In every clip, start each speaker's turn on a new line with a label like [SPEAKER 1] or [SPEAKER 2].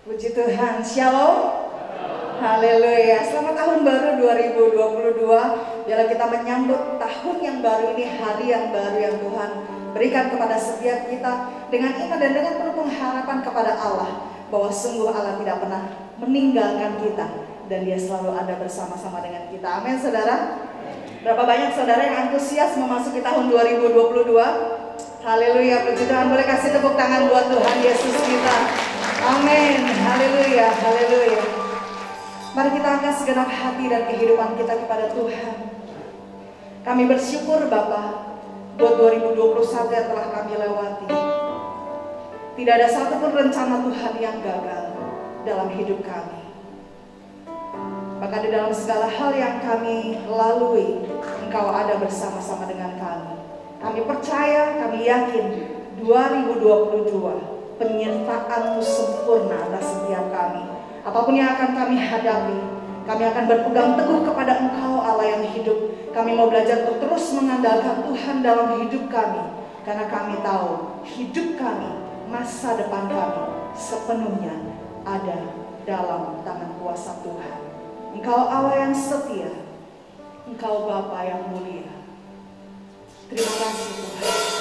[SPEAKER 1] Puji Tuhan, Shalom. Haleluya. Selamat tahun baru 2022. Biarlah kita menyambut tahun yang baru ini, hari yang baru yang Tuhan berikan kepada setiap kita dengan iman dan dengan penuh pengharapan kepada Allah bahwa sungguh Allah tidak pernah meninggalkan kita dan Dia selalu ada bersama-sama dengan kita. Amin, saudara. Berapa banyak saudara yang antusias memasuki tahun 2022? Haleluya, puji Tuhan. Boleh kasih tepuk tangan buat Tuhan Yesus kita. Amin, haleluya, haleluya. Mari kita angkat segenap hati dan kehidupan kita kepada Tuhan. Kami bersyukur Bapa buat 2021 yang telah kami lewati. Tidak ada satupun rencana Tuhan yang gagal dalam hidup kami. Bahkan di dalam segala hal yang kami lalui, Engkau ada bersama-sama dengan kami. Kami percaya, kami yakin 2022 penyertaan-Mu sempurna atas setiap kami. Apapun yang akan kami hadapi, kami akan berpegang teguh kepada Engkau Allah yang hidup. Kami mau belajar untuk terus mengandalkan Tuhan dalam hidup kami, karena kami tahu hidup kami, masa depan kami sepenuhnya ada dalam tangan kuasa Tuhan. Engkau Allah yang setia, Engkau Bapa yang mulia. Terima kasih Tuhan.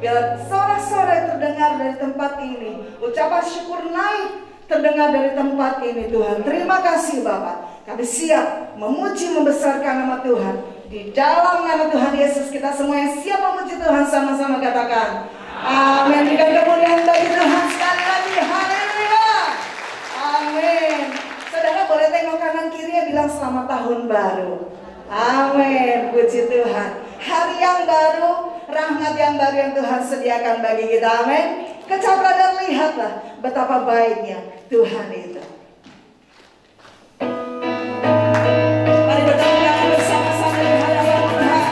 [SPEAKER 1] Biar sorak-sorai terdengar dari tempat ini. Ucapan syukur naik terdengar dari tempat ini Tuhan. Terima kasih Bapak. Kami siap memuji membesarkan nama Tuhan. Di dalam nama Tuhan Yesus kita semua yang siap memuji Tuhan sama-sama katakan amin. Dengan kemuliaan bagi Tuhan sekali lagi. Haleluya. Amin. Saudara boleh tengok kanan kiri bilang selamat tahun baru. Amin. Puji Tuhan. Hari yang baru, rahmat yang baru yang Tuhan sediakan bagi kita. Amin. Kecaplah dan lihatlah betapa baiknya Tuhan itu. Mari bertemu tangan bersama-sama di hadapan Tuhan.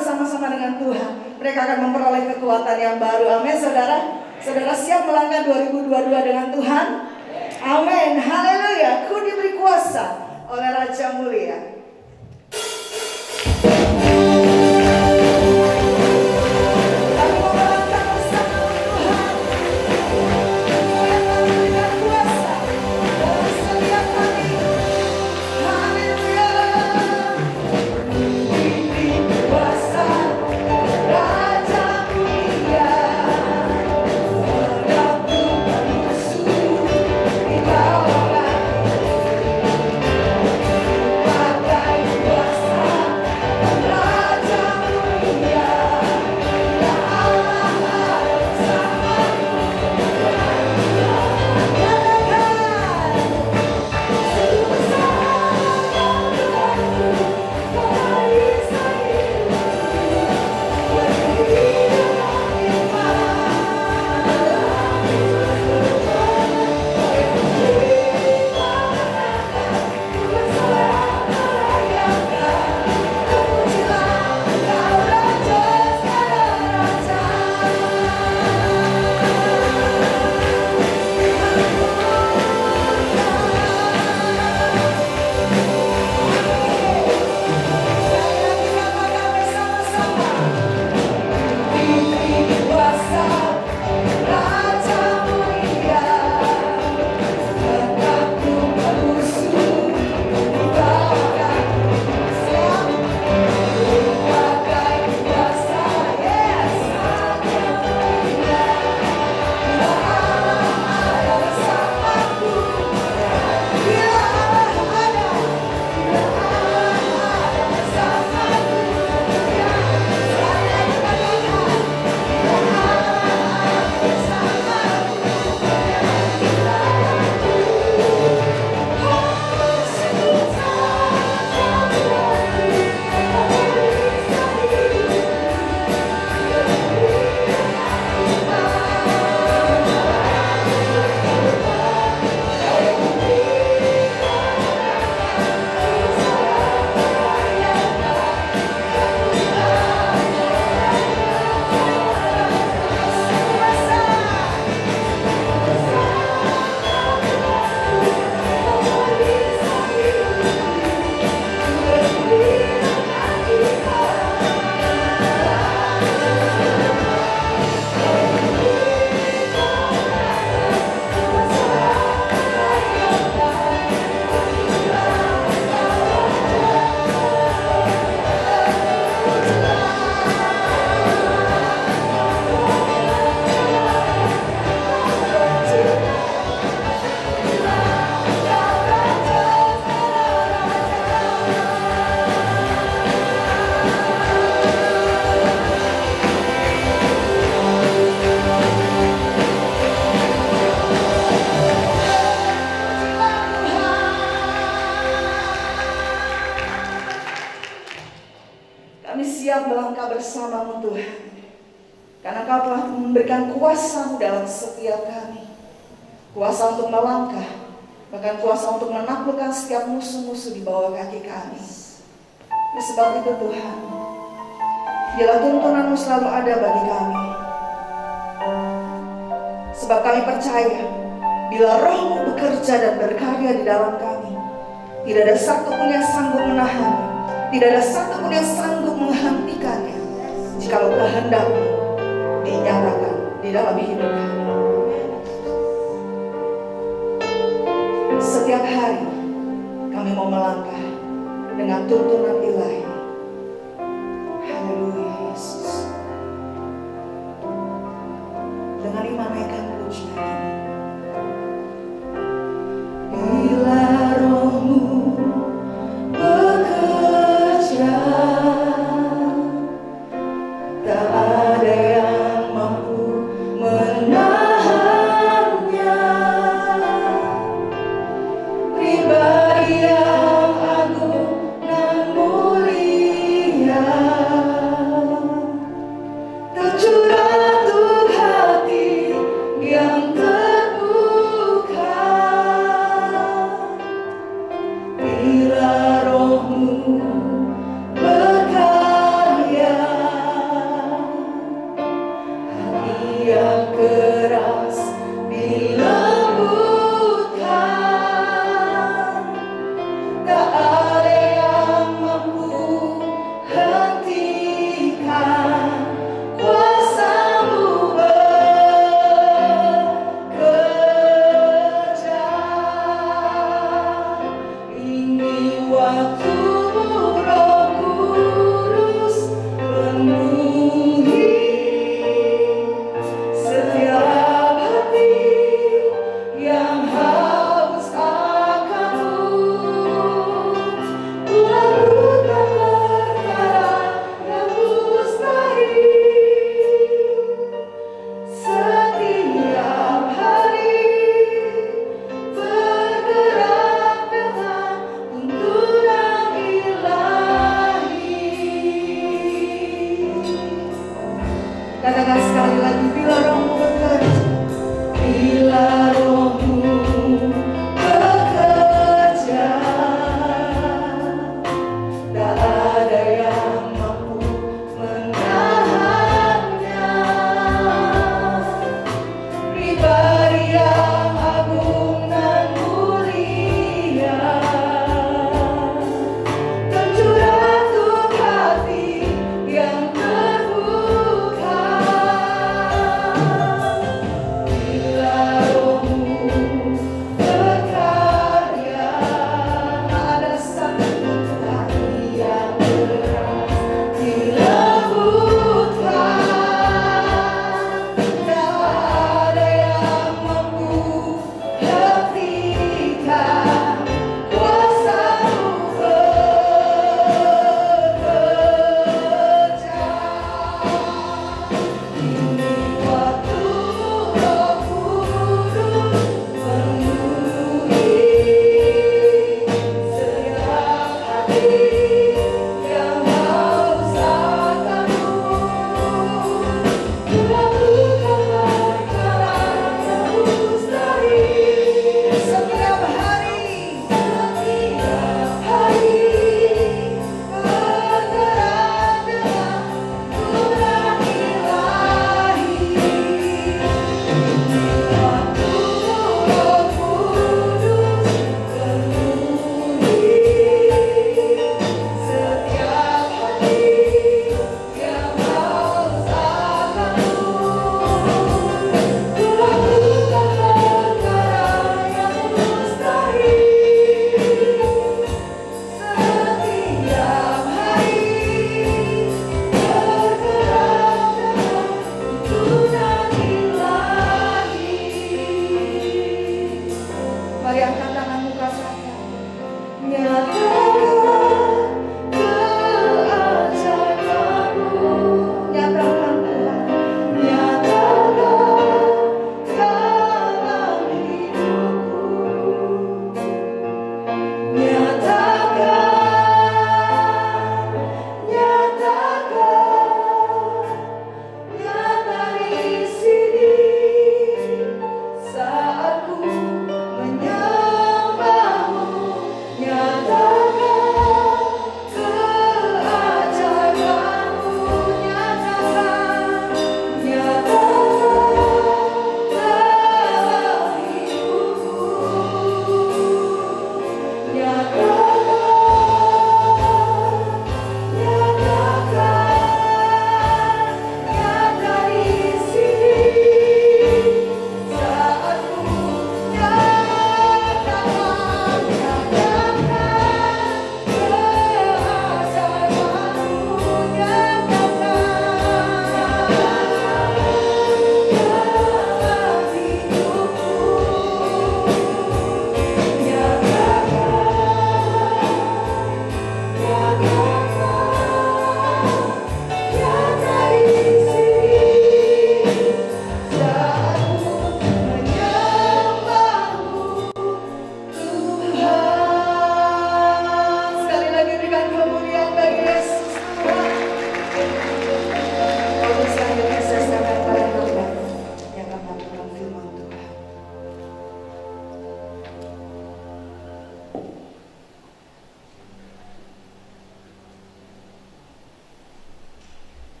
[SPEAKER 1] bersama-sama dengan Tuhan, mereka akan memperoleh kekuatan yang baru. Amin, saudara. Saudara siap melangkah 2022 dengan Tuhan? Amin. Haleluya. Ku diberi kuasa oleh Raja Mulia.
[SPEAKER 2] Bye.
[SPEAKER 1] Karena Engkau telah memberikan kuasa dalam setiap kami. Kuasa untuk melangkah, bahkan kuasa untuk menaklukkan setiap musuh-musuh di bawah kaki kami. Oleh sebab itu Tuhan, biarlah tuntunan-Mu selalu ada bagi kami. Sebab kami percaya, bila Roh-Mu bekerja dan berkarya di dalam kami, tidak ada satupun yang sanggup menahan, tidak ada satupun yang sanggup menghentikannya, jikalau kehendak-Mu dinyatakan di dalam hidup kami. Setiap hari kami mau melangkah dengan tuntunan ilahi. Haleluya Yesus. Dengan iman naikkan pujian ini. Bila Roh-Mu bekerja, tak ada yang mampu menahannya. Pribadi yang agung dan mulia, tercurah untuk hati yang terbuka. Bila Roh-Mu berkarya, hati yang keras dilembutkan. Tak ada yang mampu hentikan kuasa-Mu bekerja. Ini waktu-Mu Roh Kudus penuhi setiap hati yang haus akan-Mu. Lakukan perkara yang mustahil setiap hari, bergerak dengan tuntunan ilahi. Katakan sekali lagi, bila Roh-Mu bekerja, bila Roh-Mu bekerja, tak ada yang mampu menahannya. Pribadi yang agung dan mulia, tercurah untuk hati yang terbuka.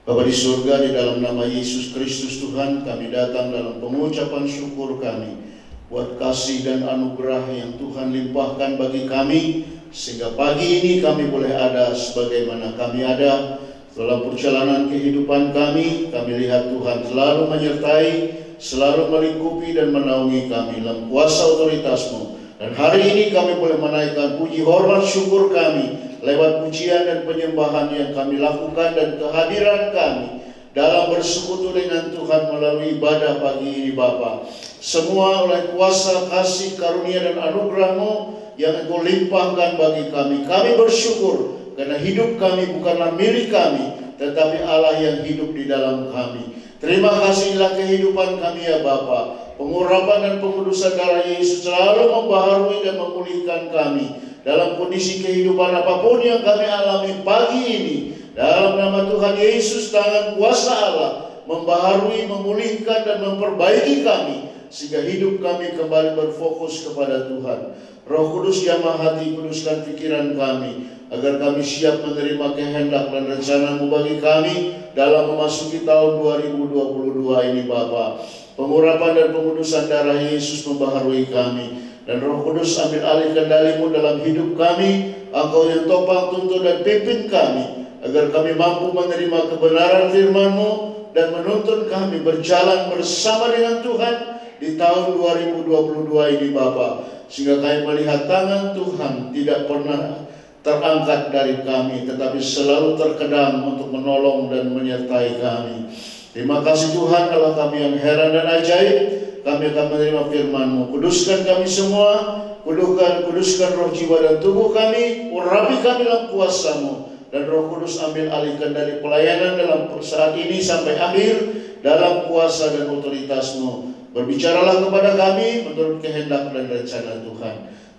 [SPEAKER 2] Bapa di surga, di dalam nama Yesus Kristus Tuhan, kami datang dalam pengucapan syukur kami buat kasih dan anugerah yang Tuhan limpahkan bagi kami, sehingga pagi ini kami boleh ada sebagaimana kami ada. Dalam perjalanan kehidupan kami lihat Tuhan selalu menyertai, selalu melingkupi dan menaungi kami dalam kuasa otoritas-Mu. Dan hari ini kami boleh menaikkan puji hormat syukur kami lewat pujian dan penyembahan yang kami lakukan dan kehadiran kami dalam bersekutu dengan Tuhan melalui ibadah pagi ini Bapa. Semua oleh kuasa kasih karunia dan anugerah-Mu yang Engkau limpahkan bagi kami. Kami bersyukur karena hidup kami bukanlah milik kami, tetapi Allah yang hidup di dalam kami. Terima kasihlah kehidupan kami ya Bapa. Pengurapan dan pengudusan darah Yesus selalu membaharui dan memulihkan kami dalam kondisi kehidupan apapun yang kami alami pagi ini. Dalam nama Tuhan Yesus, tangan kuasa Allah membaharui, memulihkan dan memperbaiki kami, sehingga hidup kami kembali berfokus kepada Tuhan. Roh Kudus jamah hati, kuduskan pikiran kami, agar kami siap menerima kehendak dan rencana-Mu bagi kami dalam memasuki tahun 2022 ini Bapa. Pengurapan dan pengudusan darah Yesus membaharui kami, dan Roh Kudus ambil alih kendali-Mu dalam hidup kami. Engkau yang topang, tuntun dan pimpin kami, agar kami mampu menerima kebenaran firman-Mu dan menuntun kami berjalan bersama dengan Tuhan di tahun 2022 ini Bapa. Sehingga kami melihat tangan Tuhan tidak pernah terangkat dari kami, tetapi selalu terkedam untuk menolong dan menyertai kami. Terima kasih Tuhan, Allah kami yang heran dan ajaib. Kami akan menerima firman-Mu. Kuduskan kami semua, kuduskan roh, jiwa dan tubuh kami, urapi kami dalam kuasa-Mu. Dan Roh Kudus ambil alih kendali pelayanan dalam saat ini sampai akhir dalam kuasa dan otoritas-Mu. Berbicaralah kepada kami menurut kehendak dan rencana Tuhan.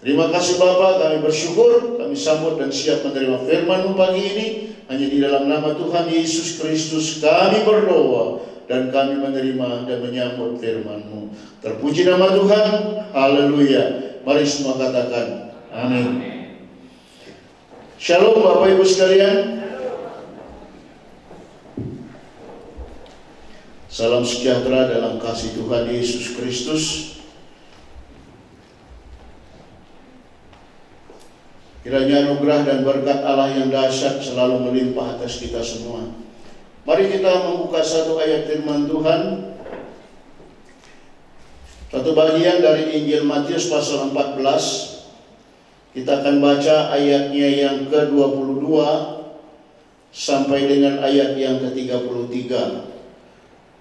[SPEAKER 2] Terima kasih Bapa, kami bersyukur, kami sambut dan siap menerima firman-Mu pagi ini. Hanya di dalam nama Tuhan Yesus Kristus kami berdoa dan kami menerima dan menyambut firman-Mu. Terpuji nama Tuhan, haleluya. Mari semua katakan amin. Shalom Bapak Ibu sekalian. Salam sejahtera dalam kasih Tuhan Yesus Kristus. Kiranya anugerah dan berkat Allah yang dahsyat selalu melimpah atas kita semua. Mari kita membuka satu ayat firman Tuhan. Satu bagian dari Injil Matius pasal 14. Kita akan baca ayatnya yang ke-22 sampai dengan ayat yang ke-33.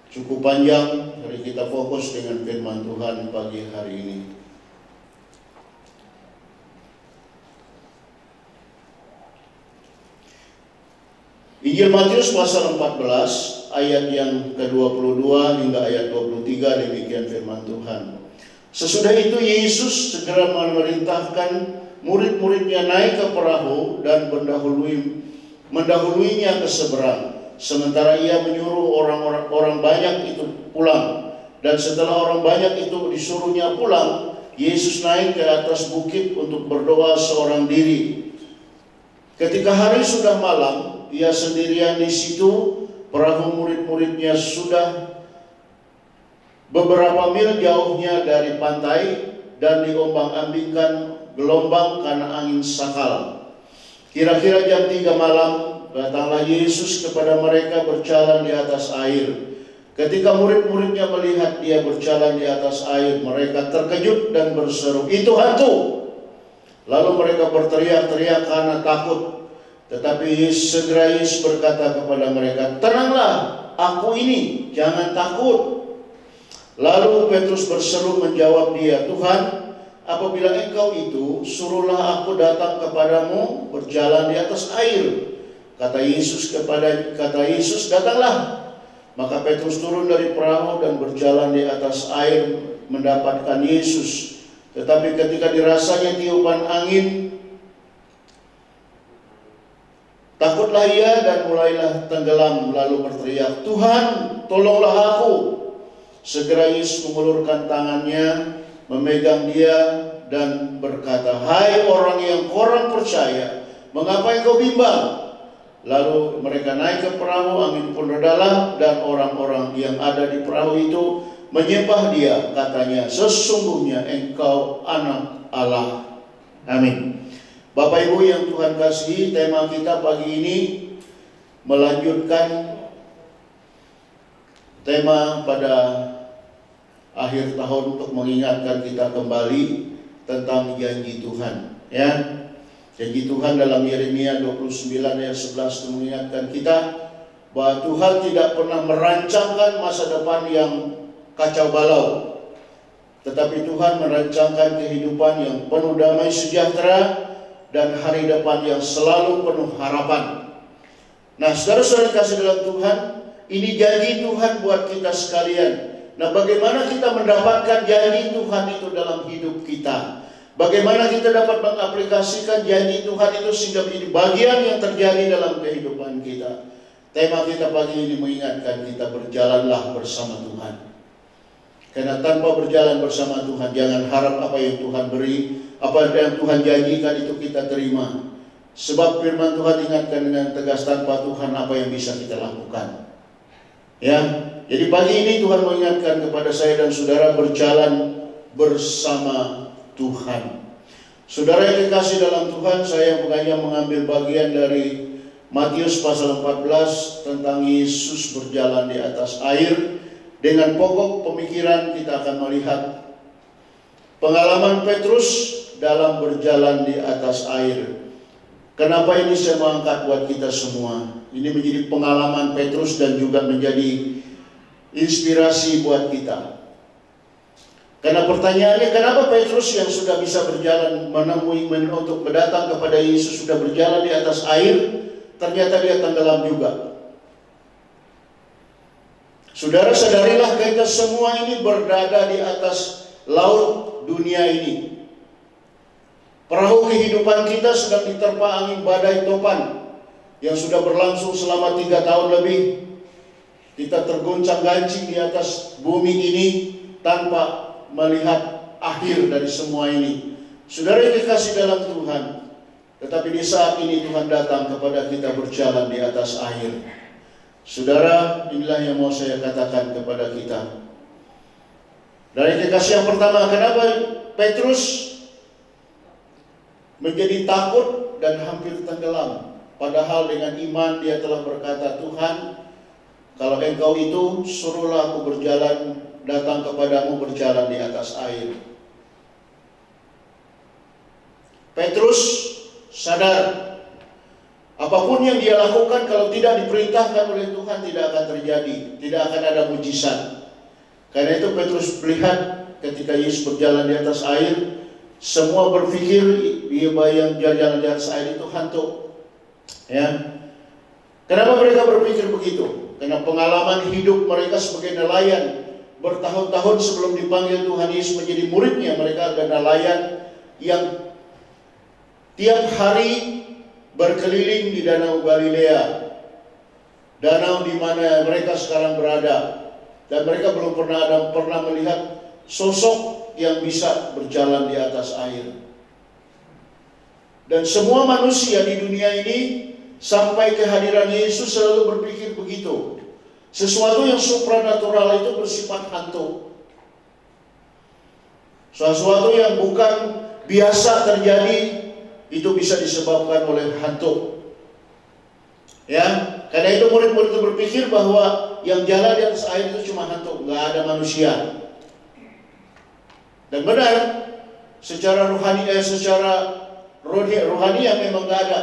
[SPEAKER 2] Cukup panjang, mari kita fokus dengan firman Tuhan pagi hari ini. Injil Matius pasal 14 ayat yang ke-22 hingga ayat 23, demikian firman Tuhan. Sesudah itu Yesus segera memerintahkan murid-muridnya naik ke perahu dan mendahuluinya ke seberang. Sementara ia menyuruh orang banyak itu pulang. Dan setelah orang banyak itu disuruhnya pulang, Yesus naik ke atas bukit untuk berdoa seorang diri. Ketika hari sudah malam, ia sendirian di situ. Perahu murid-muridnya sudah beberapa mil jauhnya dari pantai dan diombang-ambingkan gelombang karena angin sakal. Kira-kira jam 3 malam, datanglah Yesus kepada mereka berjalan di atas air. Ketika murid-muridnya melihat dia berjalan di atas air, mereka terkejut dan berseru, "Itu hantu!" Lalu mereka berteriak-teriak karena takut. Tetapi segera Yesus berkata kepada mereka, "Tenanglah, aku ini, jangan takut." Lalu Petrus berseru menjawab dia, "Tuhan, apabila Engkau itu, suruhlah aku datang kepadamu berjalan di atas air." Kata Yesus, "Datanglah." Maka Petrus turun dari perahu dan berjalan di atas air mendapatkan Yesus. Tetapi ketika dirasanya tiupan angin, takutlah ia dan mulailah tenggelam, lalu berteriak, "Tuhan, tolonglah aku." Segera Yesus mengulurkan tangannya, memegang dia dan berkata, "Hai orang yang kurang percaya, mengapa engkau bimbang?" Lalu mereka naik ke perahu, angin pun redalah, dan orang-orang yang ada di perahu itu menyembah Dia. Katanya, sesungguhnya Engkau Anak Allah. Amin. Bapak Ibu yang Tuhan kasihi, tema kita pagi ini melanjutkan tema pada akhir tahun untuk mengingatkan kita kembali tentang janji Tuhan. Ya, janji Tuhan dalam Yeremia 29 ayat 11 itu mengingatkan kita bahwa Tuhan tidak pernah merancangkan masa depan yang kacau balau, tetapi Tuhan merancangkan kehidupan yang penuh damai sejahtera dan hari depan yang selalu penuh harapan. Nah, saudara-saudara kasih dalam Tuhan, ini janji Tuhan buat kita sekalian. Nah, bagaimana kita mendapatkan janji Tuhan itu dalam hidup kita? Bagaimana kita dapat mengaplikasikan janji Tuhan itu sehingga menjadi bagian yang terjadi dalam kehidupan kita? Tema kita pagi ini mengingatkan kita berjalanlah bersama Tuhan. Karena tanpa berjalan bersama Tuhan, jangan harap apa yang Tuhan beri, apa yang Tuhan janjikan itu kita terima. Sebab firman Tuhan ingatkan dengan tegas, tanpa Tuhan apa yang bisa kita lakukan. Ya, jadi pagi ini Tuhan mengingatkan kepada saya dan saudara berjalan bersama Tuhan. Saudara yang dikasih dalam Tuhan, saya mengambil bagian dari Matius pasal 14 tentang Yesus berjalan di atas air. Dengan pokok pemikiran kita akan melihat pengalaman Petrus dalam berjalan di atas air. Kenapa ini saya mengangkat buat kita semua? Ini menjadi pengalaman Petrus dan juga menjadi inspirasi buat kita. Karena pertanyaannya, kenapa Petrus yang sudah bisa berjalan untuk mendatang kepada Yesus sudah berjalan di atas air, ternyata dia tenggelam juga? Saudara, sadarilah kita semua ini berada di atas laut dunia ini. Perahu kehidupan kita sedang diterpa angin badai topan yang sudah berlangsung selama 3 tahun lebih. Kita tergoncang-gancing di atas bumi ini tanpa melihat akhir dari semua ini. Saudara yang dikasih dalam Tuhan, tetapi di saat ini Tuhan datang kepada kita berjalan di atas air. Saudara, inilah yang mau saya katakan kepada kita. Dari kekasih yang pertama, kenapa Petrus menjadi takut dan hampir tenggelam? Padahal dengan iman dia telah berkata, Tuhan, kalau Engkau itu, suruhlah aku berjalan, datang kepadamu berjalan di atas air. Petrus sadar, apapun yang dia lakukan kalau tidak diperintahkan oleh Tuhan tidak akan terjadi, tidak akan ada mujizat. Karena itu Petrus melihat ketika Yesus berjalan di atas air, semua berpikir dia bayang jalan di atas air itu hantu. Ya. Kenapa mereka berpikir begitu? Karena pengalaman hidup mereka sebagai nelayan bertahun-tahun sebelum dipanggil Tuhan Yesus menjadi muridnya, mereka adalah nelayan yang tiap hari berkeliling di Danau Galilea, danau di mana mereka sekarang berada, dan mereka belum pernah melihat sosok yang bisa berjalan di atas air. Dan semua manusia di dunia ini sampai kehadiran Yesus selalu berpikir begitu. Sesuatu yang supranatural itu bersifat hantu. Sesuatu yang bukan biasa terjadi itu bisa disebabkan oleh hantu. Ya, karena itu murid-murid itu berpikir bahwa yang jalan di atas air itu cuma hantu, nggak ada manusia. Dan benar, secara rohani yang memang nggak ada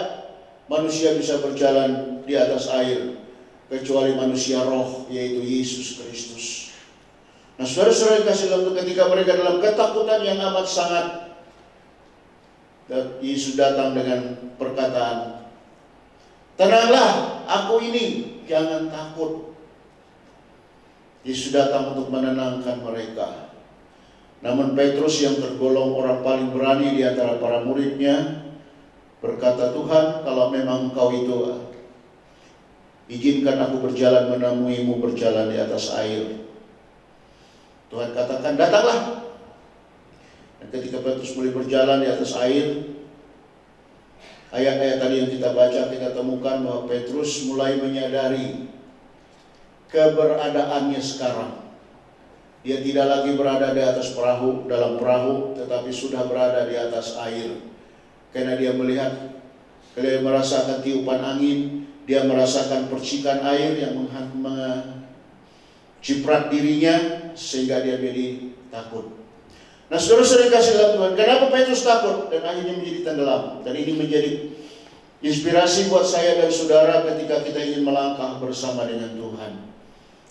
[SPEAKER 2] manusia bisa berjalan di atas air kecuali manusia roh, yaitu Yesus Kristus. Nah, saudara-saudara kasih dalam ketika mereka dalam ketakutan yang amat sangat, dan Yesus datang dengan perkataan, tenanglah, aku ini, jangan takut. Yesus datang untuk menenangkan mereka. Namun Petrus yang tergolong orang paling berani di antara para muridnya berkata, Tuhan, kalau memang Engkau itu, izinkan aku berjalan menemuimu berjalan di atas air. Tuhan katakan, datanglah. Dan ketika Petrus mulai berjalan di atas air, ayat-ayat tadi yang kita baca, kita temukan bahwa Petrus mulai menyadari keberadaannya sekarang. Dia tidak lagi berada di atas perahu, dalam perahu, tetapi sudah berada di atas air. Karena dia melihat, dia merasakan tiupan angin, dia merasakan percikan air yang menciprat dirinya, sehingga dia jadi takut. Nah, saudara-saudara kasih dalam Tuhan, kenapa Petrus takut dan akhirnya menjadi tenggelam? Dan ini menjadi inspirasi buat saya dan saudara ketika kita ingin melangkah bersama dengan Tuhan.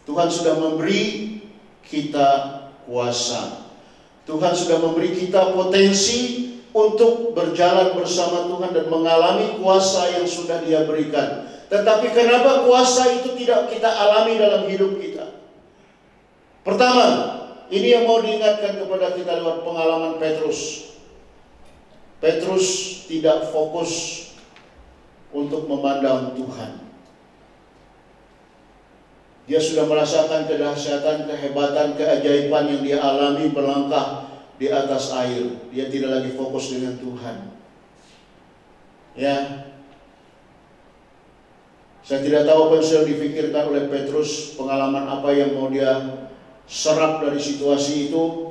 [SPEAKER 2] Tuhan sudah memberi kita kuasa. Tuhan sudah memberi kita potensi untuk berjalan bersama Tuhan dan mengalami kuasa yang sudah Dia berikan. Tetapi kenapa kuasa itu tidak kita alami dalam hidup kita? Pertama, ini yang mau diingatkan kepada kita lewat pengalaman Petrus. Petrus tidak fokus untuk memandang Tuhan. Dia sudah merasakan kedahsyatan, kehebatan, keajaiban yang dia alami berlangkah di atas air. Dia tidak lagi fokus dengan Tuhan. Ya, saya tidak tahu apa yang sudah difikirkan oleh Petrus, pengalaman apa yang mau dia serap dari situasi itu.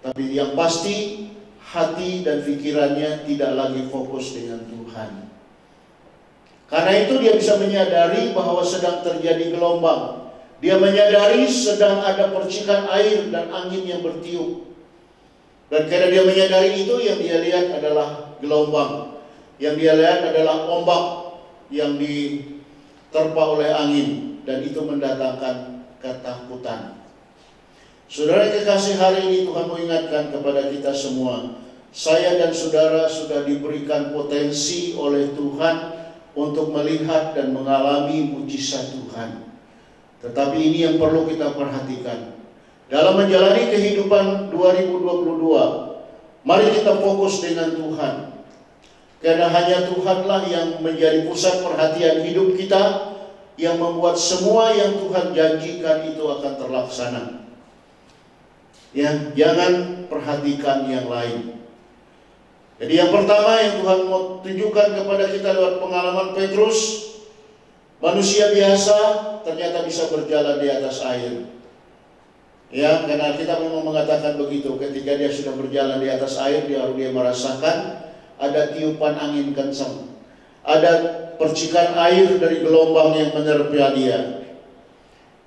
[SPEAKER 2] Tapi yang pasti hati dan pikirannya tidak lagi fokus dengan Tuhan. Karena itu dia bisa menyadari bahwa sedang terjadi gelombang. Dia menyadari sedang ada percikan air dan angin yang bertiup. Dan karena dia menyadari itu, yang dia lihat adalah gelombang. Yang dia lihat adalah ombak yang diterpa oleh angin. Dan itu mendatangkan ketakutan. Saudara yang kekasih, hari ini Tuhan mengingatkan kepada kita semua. Saya dan saudara sudah diberikan potensi oleh Tuhan untuk melihat dan mengalami mujizat Tuhan. Tetapi ini yang perlu kita perhatikan. Dalam menjalani kehidupan 2022, mari kita fokus dengan Tuhan. Karena hanya Tuhanlah yang menjadi pusat perhatian hidup kita, yang membuat semua yang Tuhan janjikan itu akan terlaksana. Ya, jangan perhatikan yang lain. Jadi yang pertama yang Tuhan mau tunjukkan kepada kita lewat pengalaman Petrus, manusia biasa ternyata bisa berjalan di atas air. Ya, karena kita memang mengatakan begitu. Ketika dia sudah berjalan di atas air, dia merasakan ada tiupan angin kencang, ada percikan air dari gelombang yang menerpa dia.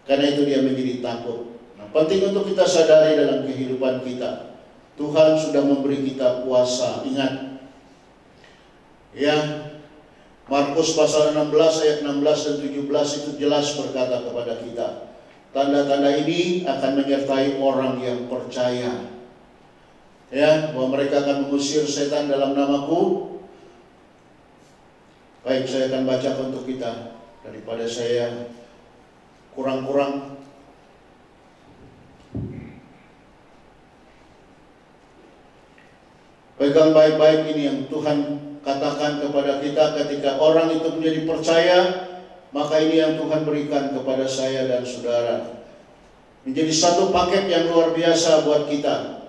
[SPEAKER 2] Karena itu dia menjadi takut. Nah, penting untuk kita sadari dalam kehidupan kita, Tuhan sudah memberi kita kuasa. Ingat, ya, Markus pasal 16 ayat 16 dan 17 itu jelas berkata kepada kita, tanda-tanda ini akan menyertai orang yang percaya. Ya, bahwa mereka akan mengusir setan dalam namaku. Baik, saya akan baca untuk kita daripada saya kurang-kurang. Pegang baik-baik ini yang Tuhan katakan kepada kita ketika orang itu menjadi percaya, maka ini yang Tuhan berikan kepada saya dan saudara. Menjadi satu paket yang luar biasa buat kita.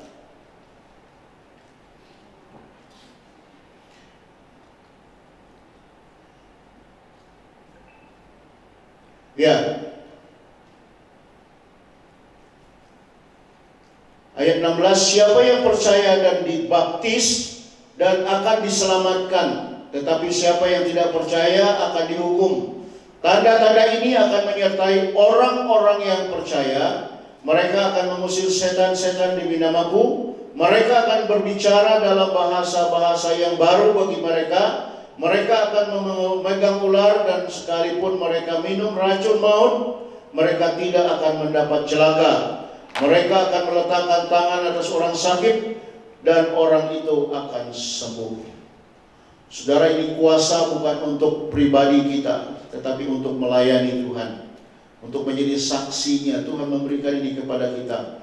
[SPEAKER 2] Ya. Ayat 16, siapa yang percaya dan dibaptis dan akan diselamatkan, tetapi siapa yang tidak percaya akan dihukum. Tanda-tanda ini akan menyertai orang-orang yang percaya. Mereka akan mengusir setan-setan demi namaku. Mereka akan berbicara dalam bahasa-bahasa yang baru bagi mereka. Mereka akan memegang ular, dan sekalipun mereka minum racun maut, mereka tidak akan mendapat celaka. Mereka akan meletakkan tangan atas orang sakit, dan orang itu akan sembuh. Saudara, ini kuasa bukan untuk pribadi kita, tetapi untuk melayani Tuhan, untuk menjadi saksinya. Tuhan memberikan ini kepada kita.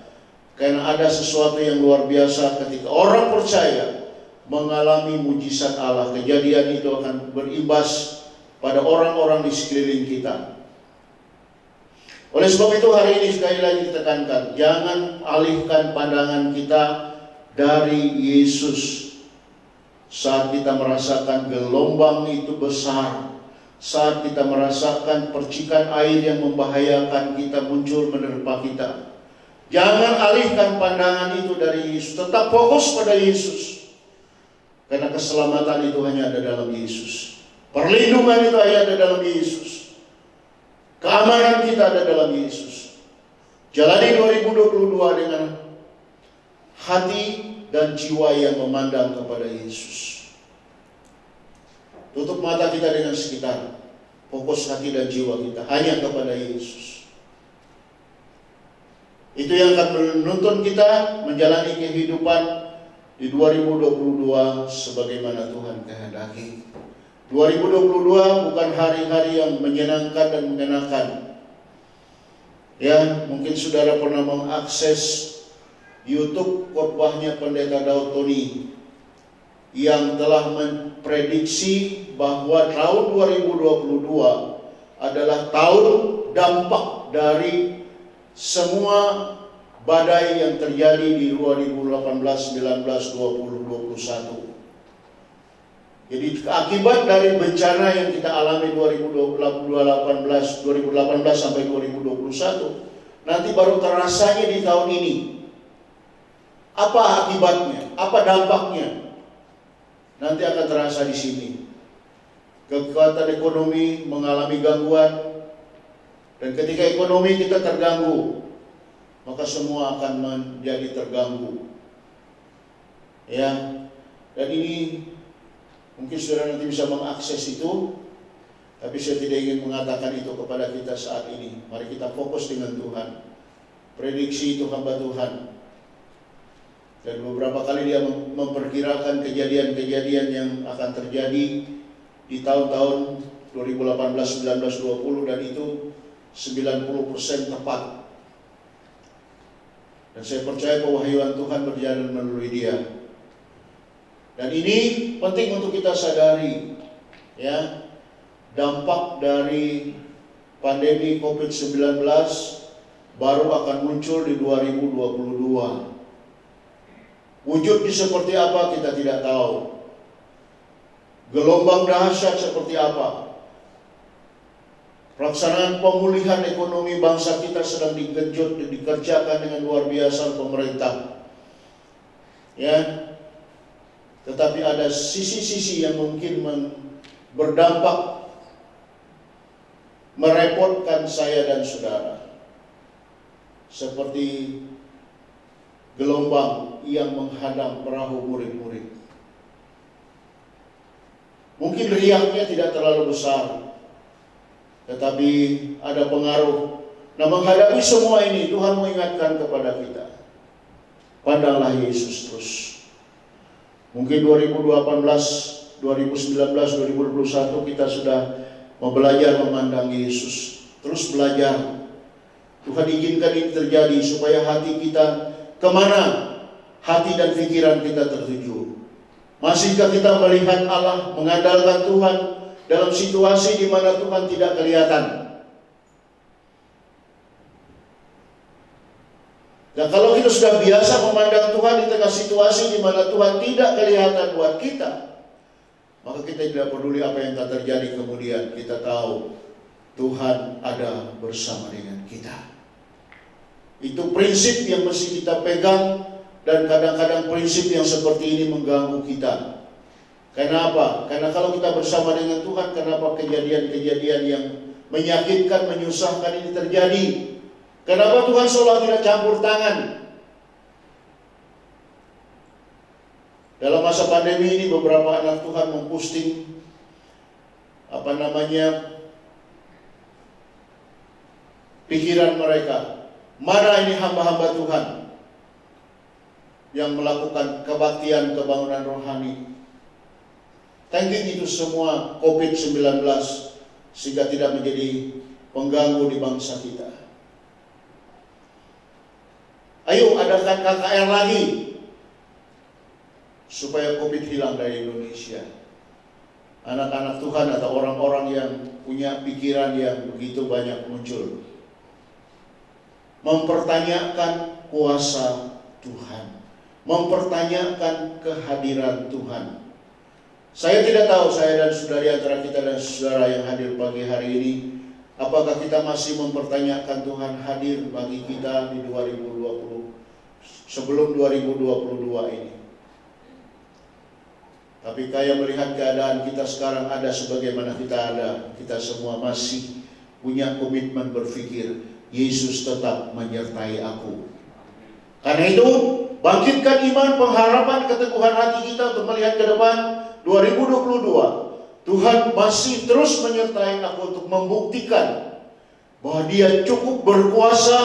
[SPEAKER 2] Karena ada sesuatu yang luar biasa ketika orang percaya mengalami mujizat Allah. Kejadian itu akan berimbas pada orang-orang di sekeliling kita. Oleh sebab itu hari ini sekali lagi ditekankan, jangan alihkan pandangan kita dari Yesus saat kita merasakan gelombang itu besar, saat kita merasakan percikan air yang membahayakan kita muncul menerpa kita, jangan alihkan pandangan itu dari Yesus. Tetap fokus pada Yesus. Karena keselamatan itu hanya ada dalam Yesus. Perlindungan itu hanya ada dalam Yesus. Keamanan kita ada dalam Yesus. Jalani 2022 dengan hati dan jiwa yang memandang kepada Yesus. Tutup mata kita dengan sekitar. Fokus hati dan jiwa kita hanya kepada Yesus. Itu yang akan menuntun kita menjalani kehidupan di 2022 sebagaimana Tuhan kehendaki. 2022 bukan hari-hari yang menyenangkan dan mengenakan. Ya, mungkin saudara pernah mengakses YouTube khotbahnya Pendeta Daud Tony yang telah memprediksi bahwa tahun 2022 adalah tahun dampak dari semua badai yang terjadi di 2018, 19, 20, 21. Jadi akibat dari bencana yang kita alami 2018 sampai 2021, nanti baru terasanya di tahun ini. Apa akibatnya? Apa dampaknya? Nanti akan terasa di sini. Kekuatan ekonomi mengalami gangguan, dan ketika ekonomi kita terganggu, maka semua akan menjadi terganggu. Ya, dan ini mungkin saudara nanti bisa mengakses itu, tapi saya tidak ingin mengatakan itu kepada kita saat ini. Mari kita fokus dengan Tuhan. Prediksi itu hamba Tuhan. Dan beberapa kali dia memperkirakan kejadian-kejadian yang akan terjadi di tahun-tahun 2018, 19, 20, dan itu 90% tepat. Dan saya percaya pewahyuan Tuhan berjalan melalui dia. Dan ini penting untuk kita sadari, ya, dampak dari pandemi COVID-19 baru akan muncul di 2022. Wujudnya seperti apa kita tidak tahu. Gelombang dahsyat seperti apa. Pelaksanaan pemulihan ekonomi bangsa kita sedang digenjot dan dikerjakan dengan luar biasa pemerintah. Ya. Tetapi ada sisi-sisi yang mungkin berdampak merepotkan saya dan saudara. Seperti gelombang yang menghadang perahu murid-murid. Mungkin riaknya tidak terlalu besar, tetapi ada pengaruh. Nah, menghadapi semua ini, Tuhan mengingatkan kepada kita, pandanglah Yesus terus. Mungkin 2018, 2019, 2021 kita sudah mau belajar memandang Yesus. Terus belajar. Tuhan izinkan ini terjadi supaya hati kita kemana hati dan pikiran kita tertuju. Masihkah kita melihat Allah, mengandalkan Tuhan dalam situasi di mana Tuhan tidak kelihatan? Dan kalau kita sudah biasa memandang Tuhan di tengah situasi di mana Tuhan tidak kelihatan buat kita, maka kita tidak peduli apa yang akan terjadi kemudian. Kita tahu Tuhan ada bersama dengan kita. Itu prinsip yang mesti kita pegang. Dan kadang-kadang prinsip yang seperti ini mengganggu kita. Kenapa? Karena kalau kita bersama dengan Tuhan, kenapa kejadian-kejadian yang menyakitkan, menyusahkan ini terjadi? Kenapa Tuhan seolah tidak campur tangan? Dalam masa pandemi ini beberapa anak Tuhan memposting pikiran mereka. Mana ini hamba-hamba Tuhan yang melakukan kebaktian kebangunan rohani. Thanking itu semua COVID-19 sehingga tidak menjadi pengganggu di bangsa kita. Ayo adakan KKR lagi supaya COVID hilang dari Indonesia. Anak-anak Tuhan atau orang-orang yang punya pikiran yang begitu banyak muncul, mempertanyakan kuasa Tuhan, mempertanyakan kehadiran Tuhan. Saya tidak tahu, saya dan saudara antara kita dan saudara yang hadir pagi hari ini, apakah kita masih mempertanyakan Tuhan hadir bagi kita di 2020 sebelum 2022 ini. Tapi kaya melihat keadaan kita sekarang ada sebagaimana kita ada, kita semua masih punya komitmen berpikir, Yesus tetap menyertai aku. Karena itu, bangkitkan iman, pengharapan, keteguhan hati kita untuk melihat ke depan 2022. Tuhan masih terus menyertai aku untuk membuktikan bahwa Dia cukup berkuasa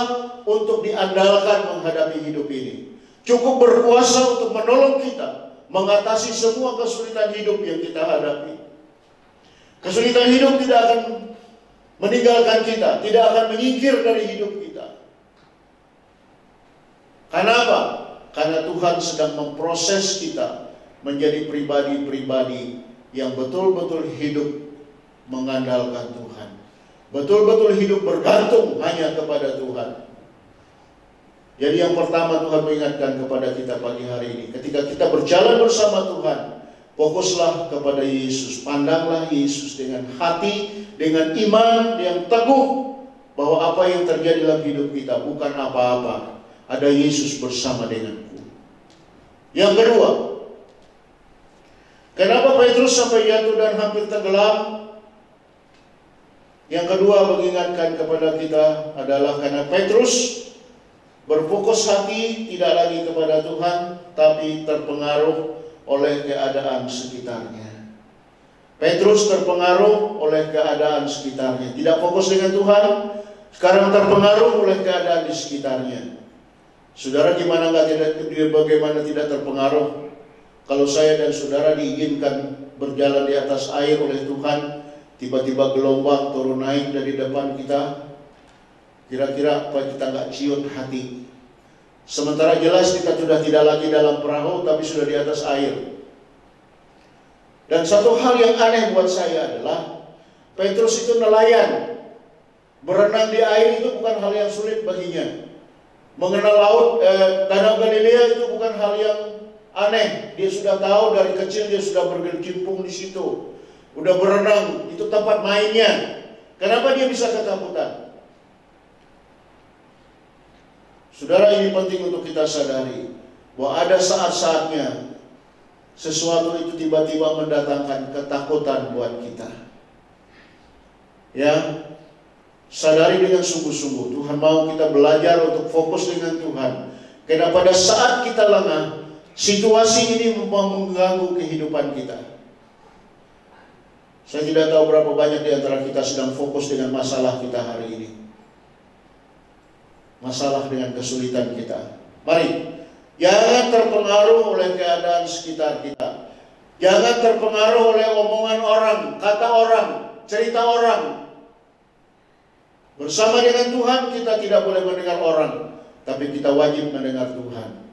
[SPEAKER 2] untuk diandalkan menghadapi hidup ini. Cukup berkuasa untuk menolong kita mengatasi semua kesulitan hidup yang kita hadapi. Kesulitan hidup tidak akan meninggalkan kita, tidak akan menyingkir dari hidup kita. Karena apa? Karena Tuhan sedang memproses kita menjadi pribadi-pribadi yang betul-betul hidup mengandalkan Tuhan. Betul-betul hidup bergantung hanya kepada Tuhan. Jadi yang pertama Tuhan mengingatkan kepada kita pagi hari ini, ketika kita berjalan bersama Tuhan, fokuslah kepada Yesus. Pandanglah Yesus dengan hati, dengan iman yang teguh, bahwa apa yang terjadi dalam hidup kita bukan apa-apa. Ada Yesus bersama denganku. Yang kedua, kenapa Petrus sampai jatuh dan hampir tenggelam? Yang kedua mengingatkan kepada kita adalah karena Petrus berfokus hati tidak lagi kepada Tuhan, tapi terpengaruh oleh keadaan sekitarnya. Petrus terpengaruh oleh keadaan sekitarnya. Tidak fokus dengan Tuhan, sekarang terpengaruh oleh keadaan di sekitarnya. Saudara, bagaimana tidak terpengaruh? Kalau saya dan saudara diizinkan berjalan di atas air oleh Tuhan, tiba-tiba gelombang turun naik dari depan kita, kira-kira apa kita nggak ciut hati? Sementara jelas kita sudah tidak lagi dalam perahu, tapi sudah di atas air. Dan satu hal yang aneh buat saya adalah Petrus itu nelayan. Berenang di air itu bukan hal yang sulit baginya. Mengenal laut, Danau Galilea itu bukan hal yang aneh. Dia sudah tahu dari kecil, dia sudah berkecimpung di situ. Udah berenang, itu tempat mainnya. Kenapa dia bisa ketakutan? Saudara, ini penting untuk kita sadari bahwa ada saat-saatnya sesuatu itu tiba-tiba mendatangkan ketakutan buat kita. Ya, sadari dengan sungguh-sungguh, Tuhan mau kita belajar untuk fokus dengan Tuhan. Karena pada saat kita lengah, situasi ini mengganggu kehidupan kita. Saya tidak tahu berapa banyak di antara kita sedang fokus dengan masalah kita hari ini. Masalah dengan kesulitan kita. Mari, jangan terpengaruh oleh keadaan sekitar kita. Jangan terpengaruh oleh omongan orang, kata orang, cerita orang. Bersama dengan Tuhan kita tidak boleh mendengar orang, tapi kita wajib mendengar Tuhan.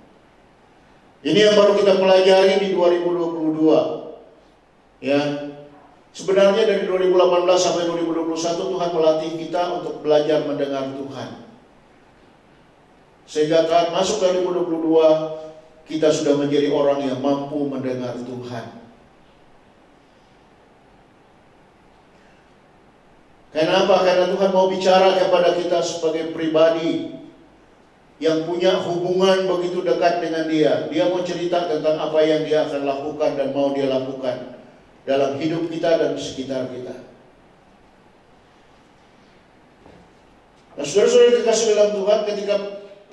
[SPEAKER 2] Ini yang baru kita pelajari di 2022. Ya, sebenarnya dari 2018 sampai 2021 Tuhan melatih kita untuk belajar mendengar Tuhan. Sehingga saat masuk ke 2022 kita sudah menjadi orang yang mampu mendengar Tuhan. Kenapa? Karena Tuhan mau bicara kepada kita sebagai pribadi yang punya hubungan begitu dekat dengan Dia. Dia mau cerita tentang apa yang Dia akan lakukan dan mau Dia lakukan dalam hidup kita dan sekitar kita. Nah, saudara-saudara dikasih dalam Tuhan, ketika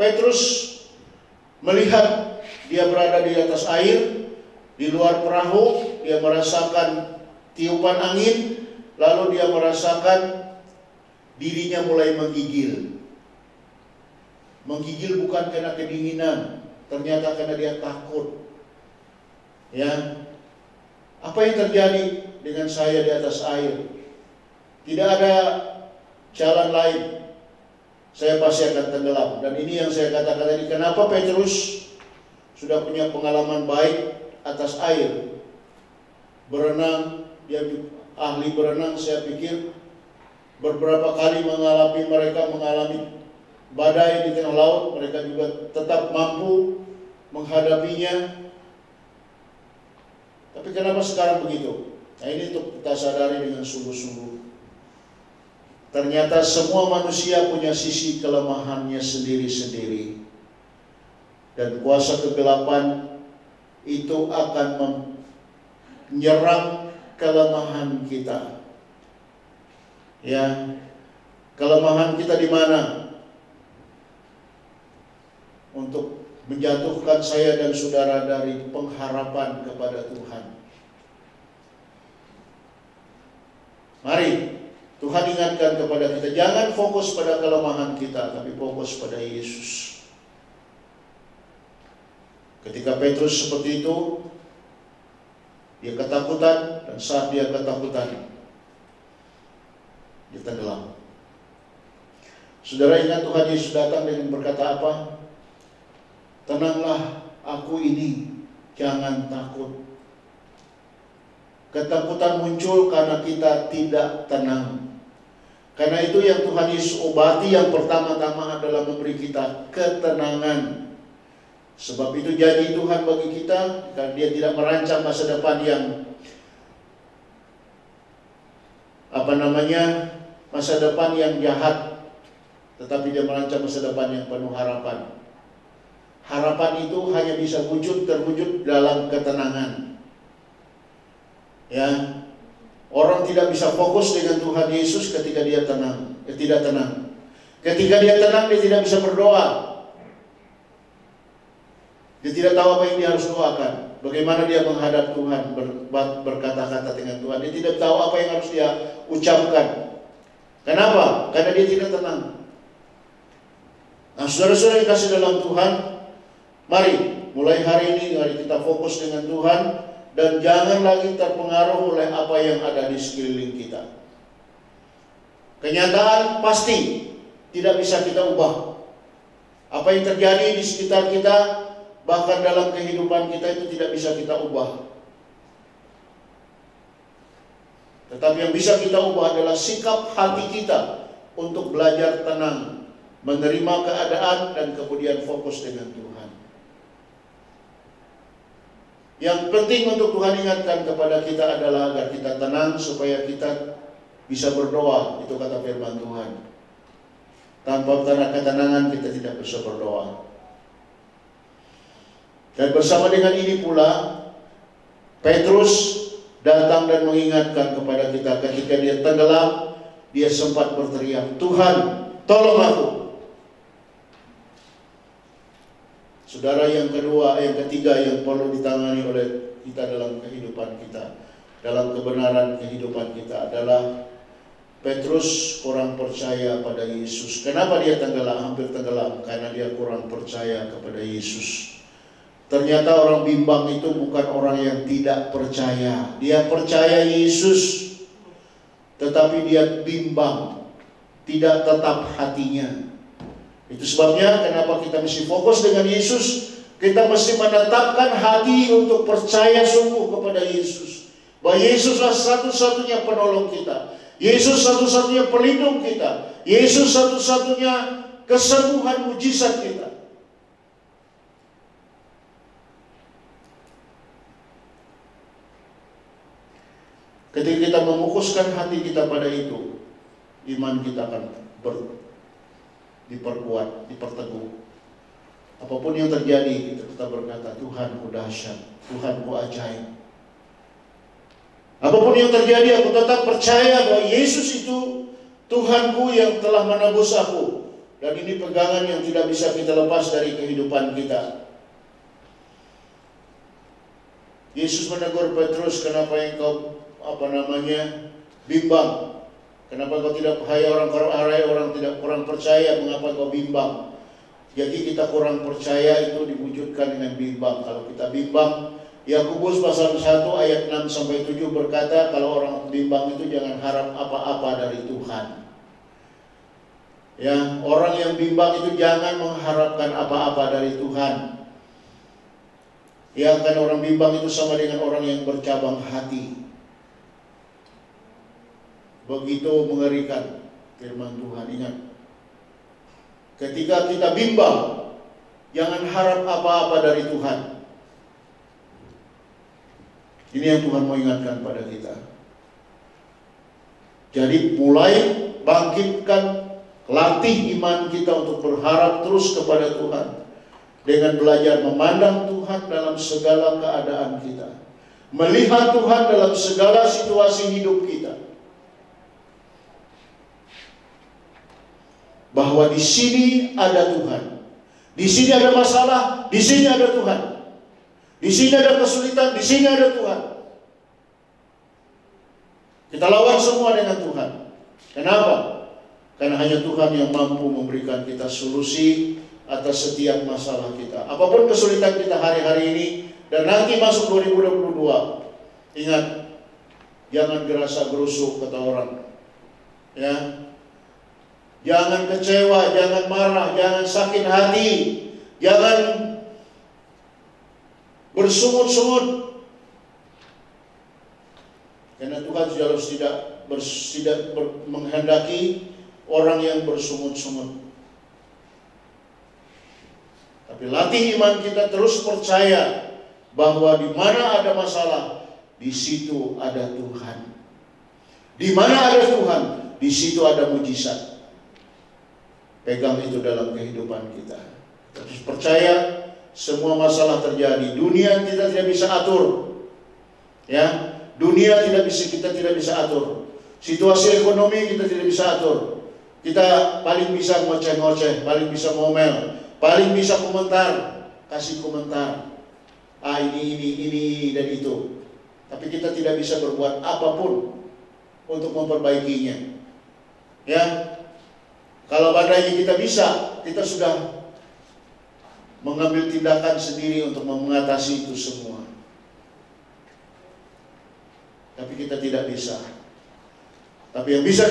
[SPEAKER 2] Petrus melihat dia berada di atas air, di luar perahu, dia merasakan tiupan angin, lalu dia merasakan dirinya mulai menggigil. Menggigil bukan karena kedinginan, ternyata karena dia takut. Ya, apa yang terjadi dengan saya di atas air? Tidak ada jalan lain. Saya pasti akan tenggelam. Dan ini yang saya katakan tadi, kenapa Petrus sudah punya pengalaman baik atas air, berenang, dia ahli berenang. Saya pikir beberapa kali mereka mengalami badai di tengah laut, mereka juga tetap mampu menghadapinya. Tapi kenapa sekarang begitu? Nah, ini untuk kita sadari dengan sungguh-sungguh. Ternyata semua manusia punya sisi kelemahannya sendiri-sendiri. Dan kuasa kegelapan itu akan menyerang kelemahan kita. Ya, kelemahan kita di mana? Untuk menjatuhkan saya dan saudara dari pengharapan kepada Tuhan. Mari Tuhan ingatkan kepada kita, jangan fokus pada kelemahan kita, tapi fokus pada Yesus. Ketika Petrus seperti itu, dia ketakutan, dan saat dia ketakutan, dia tenggelam. Saudara ingat Tuhan Yesus datang dengan berkata apa? Tenanglah, aku ini, jangan takut. Ketakutan muncul karena kita tidak tenang. Karena itu yang Tuhan Yesus obati yang pertama-tama adalah memberi kita ketenangan. Sebab itu janji Tuhan bagi kita, karena Dia tidak merancang masa depan yang masa depan yang jahat, tetapi Dia merancang masa depan yang penuh harapan. Harapan itu hanya bisa terwujud dalam ketenangan. Ya, orang tidak bisa fokus dengan Tuhan Yesus ketika dia tidak tenang. Ketika dia tenang, dia tidak bisa berdoa. Dia tidak tahu apa yang dia harus doakan. Bagaimana dia menghadap Tuhan, berkata-kata dengan Tuhan. Dia tidak tahu apa yang harus dia ucapkan. Kenapa? Karena dia tidak tenang. Nah, saudara-saudara yang kasih dalam Tuhan, mari mulai hari ini mari kita fokus dengan Tuhan. Dan jangan lagi terpengaruh oleh apa yang ada di sekeliling kita. Kenyataan pasti tidak bisa kita ubah. Apa yang terjadi di sekitar kita, bahkan dalam kehidupan kita itu tidak bisa kita ubah. Tetapi yang bisa kita ubah adalah sikap hati kita untuk belajar tenang, menerima keadaan dan kemudian fokus dengan Tuhan. Yang penting untuk Tuhan ingatkan kepada kita adalah agar kita tenang supaya kita bisa berdoa. Itu kata firman Tuhan. Tanpa ketenangan kita tidak bisa berdoa. Dan bersama dengan ini pula, Petrus datang dan mengingatkan kepada kita ketika dia tenggelam, dia sempat berteriak, Tuhan, tolong aku. Saudara, yang ketiga yang perlu ditangani oleh kita dalam kehidupan kita, dalam kebenaran kehidupan kita adalah Petrus kurang percaya pada Yesus. Kenapa dia hampir tenggelam? Karena dia kurang percaya kepada Yesus. Ternyata orang bimbang itu bukan orang yang tidak percaya. Dia percaya Yesus, tetapi dia bimbang, tidak tetap hatinya. Itu sebabnya kenapa kita mesti fokus dengan Yesus. Kita mesti menetapkan hati untuk percaya sungguh kepada Yesus. Bahwa Yesuslah satu-satunya penolong kita. Yesus satu-satunya pelindung kita. Yesus satu-satunya kesembuhan mujizat kita. Ketika kita memukuskan hati kita pada itu, iman kita akan diperkuat, diperteguh. Apapun yang terjadi, kita berkata, Tuhan ku dahsyat, Tuhan ku ajaib. Apapun yang terjadi, aku tetap percaya bahwa Yesus itu Tuhanku yang telah menebus aku. Dan ini pegangan yang tidak bisa kita lepas dari kehidupan kita. Yesus menegur Petrus, kenapa engkau bimbang? Kenapa kau tidak, hai orang tidak kurang percaya, mengapa kau bimbang? Jadi kita kurang percaya itu diwujudkan dengan bimbang. Kalau kita bimbang, Yakobus pasal 1 ayat 6-7 berkata, kalau orang bimbang itu jangan harap apa-apa dari Tuhan. Ya, orang yang bimbang itu jangan mengharapkan apa-apa dari Tuhan. Ya, kan orang bimbang itu sama dengan orang yang bercabang hati. Begitu mengerikan firman Tuhan. Ingat, ketika kita bimbang, jangan harap apa-apa dari Tuhan. Ini yang Tuhan mau ingatkan pada kita. Jadi mulai bangkitkan, latih iman kita untuk berharap terus kepada Tuhan. Dengan belajar memandang Tuhan dalam segala keadaan kita. Melihat Tuhan dalam segala situasi hidup kita. Bahwa di sini ada Tuhan. Di sini ada masalah, di sini ada Tuhan. Di sini ada kesulitan, di sini ada Tuhan. Kita lawan semua dengan Tuhan. Kenapa? Karena hanya Tuhan yang mampu memberikan kita solusi atas setiap masalah kita. Apapun kesulitan kita hari-hari ini dan nanti masuk 2022. Ingat, jangan gerasa gerusuk kata orang. Ya. Jangan kecewa, jangan marah, jangan sakit hati, jangan bersungut-sungut. Karena Tuhan tidak menghendaki orang yang bersungut-sungut. Tapi latih iman kita terus percaya bahwa di mana ada masalah, di situ ada Tuhan. Di mana ada Tuhan, di situ ada mujizat. Pegang itu dalam kehidupan kita. Terus percaya semua masalah terjadi. Dunia kita tidak bisa atur. Ya. Dunia kita tidak bisa atur. Situasi ekonomi kita tidak bisa atur. Kita paling bisa ngoceh-ngoceh, paling bisa ngomel, paling bisa komentar, kasih komentar. Ini dan itu. Tapi kita tidak bisa berbuat apapun untuk memperbaikinya. Ya. Kalau badai kita bisa, kita sudah mengambil tindakan sendiri untuk mengatasi itu semua. Tapi kita tidak bisa. Tapi yang bisa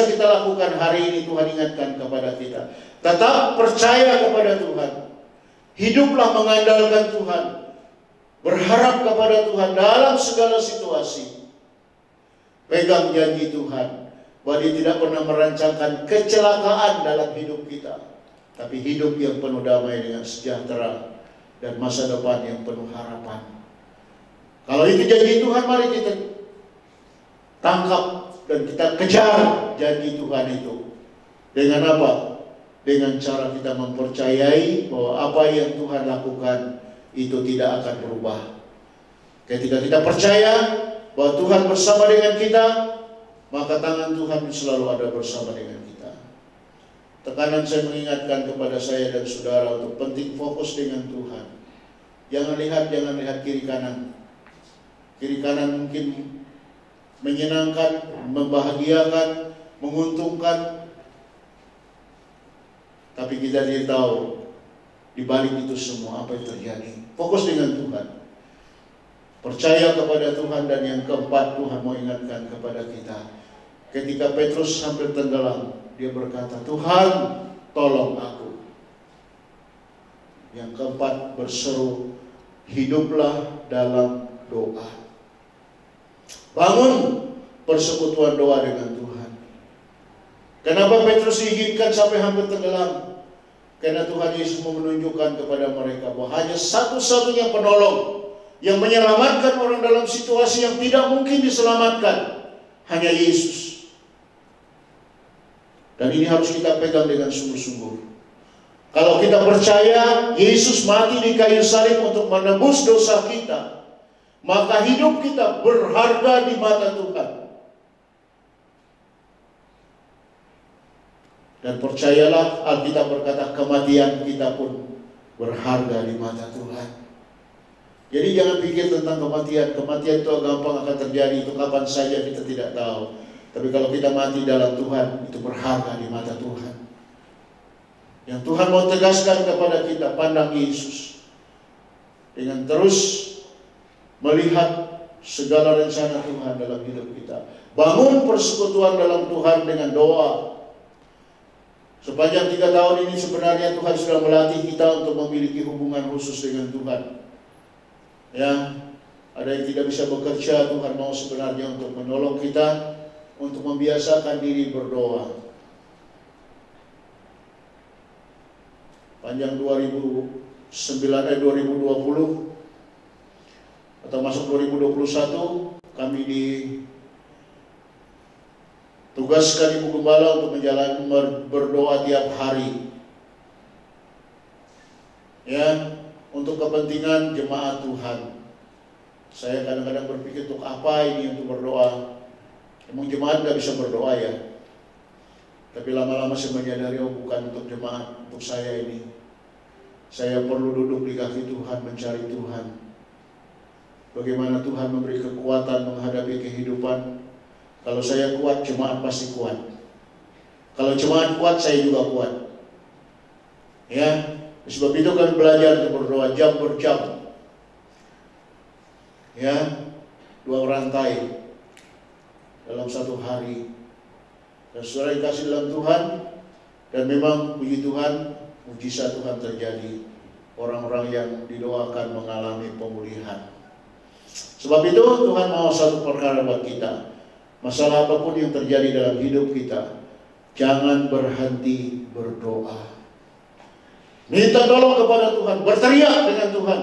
[SPEAKER 2] kita lakukan hari ini, Tuhan ingatkan kepada kita. Tetap percaya kepada Tuhan. Hiduplah mengandalkan Tuhan. Berharap kepada Tuhan dalam segala situasi. Pegang janji Tuhan bahwa Dia tidak pernah merancangkan kecelakaan dalam hidup kita, tapi hidup yang penuh damai dengan sejahtera dan masa depan yang penuh harapan. Kalau itu janji Tuhan, mari kita tangkap dan kita kejar janji Tuhan itu. Dengan apa? Dengan cara kita mempercayai bahwa apa yang Tuhan lakukan itu tidak akan berubah. Ketika kita percaya bahwa Tuhan bersama dengan kita, maka tangan Tuhan selalu ada bersama dengan kita. Tekanan saya mengingatkan kepada saya dan saudara untuk penting fokus dengan Tuhan. Jangan lihat kiri kanan. Kiri kanan mungkin menyenangkan, membahagiakan, menguntungkan. Tapi kita tidak tahu di balik itu semua apa yang terjadi. Fokus dengan Tuhan. Percaya kepada Tuhan. Dan yang keempat, Tuhan mau ingatkan kepada kita. Ketika Petrus hampir tenggelam, dia berkata, Tuhan tolong aku. Yang keempat, berseru, hiduplah dalam doa. Bangun persekutuan doa dengan Tuhan. Kenapa Petrus diizinkan sampai hampir tenggelam? Karena Tuhan Yesus mau menunjukkan kepada mereka bahwa hanya satu-satunya penolong yang menyelamatkan orang dalam situasi yang tidak mungkin diselamatkan, hanya Yesus. Dan ini harus kita pegang dengan sungguh-sungguh. Kalau kita percaya Yesus mati di kayu salib untuk menebus dosa kita, maka hidup kita berharga di mata Tuhan. Dan percayalah, Alkitab berkata kematian kita pun berharga di mata Tuhan. Jadi jangan pikir tentang kematian. Kematian itu gampang akan terjadi, itu kapan saja kita tidak tahu. Tapi kalau kita mati dalam Tuhan, itu berharga di mata Tuhan. Yang Tuhan mau tegaskan kepada kita, pandang Yesus. Dengan terus melihat segala rencana Tuhan dalam hidup kita. Bangun persekutuan dalam Tuhan dengan doa. Sepanjang 3 tahun ini sebenarnya Tuhan sudah melatih kita untuk memiliki hubungan khusus dengan Tuhan. Ya, ada yang tidak bisa bekerja, Tuhan mau sebenarnya untuk menolong kita untuk membiasakan diri berdoa. Panjang 2020 atau masuk 2021, kami ditugaskan Ibu Gembala untuk menjalani berdoa tiap hari. Ya, untuk kepentingan jemaat Tuhan. Saya kadang-kadang berpikir untuk apa ini untuk berdoa. Emang jemaat gak bisa berdoa ya? Tapi lama-lama saya menyadari, oh bukan untuk jemaat, untuk saya ini. Saya perlu duduk di kaki Tuhan, mencari Tuhan. Bagaimana Tuhan memberi kekuatan menghadapi kehidupan. Kalau saya kuat, jemaat pasti kuat. Kalau jemaat kuat, saya juga kuat. Ya, sebab itu kami belajar untuk berdoa jam per jam. Ya, 2 rantai dalam satu hari. Dan saudara yang kasih dalam Tuhan, dan memang puji Tuhan, mujizat Tuhan terjadi. Orang-orang yang didoakan mengalami pemulihan. Sebab itu Tuhan mau satu perkara buat kita. Masalah apapun yang terjadi dalam hidup kita, jangan berhenti berdoa. Minta tolong kepada Tuhan, berteriak dengan Tuhan.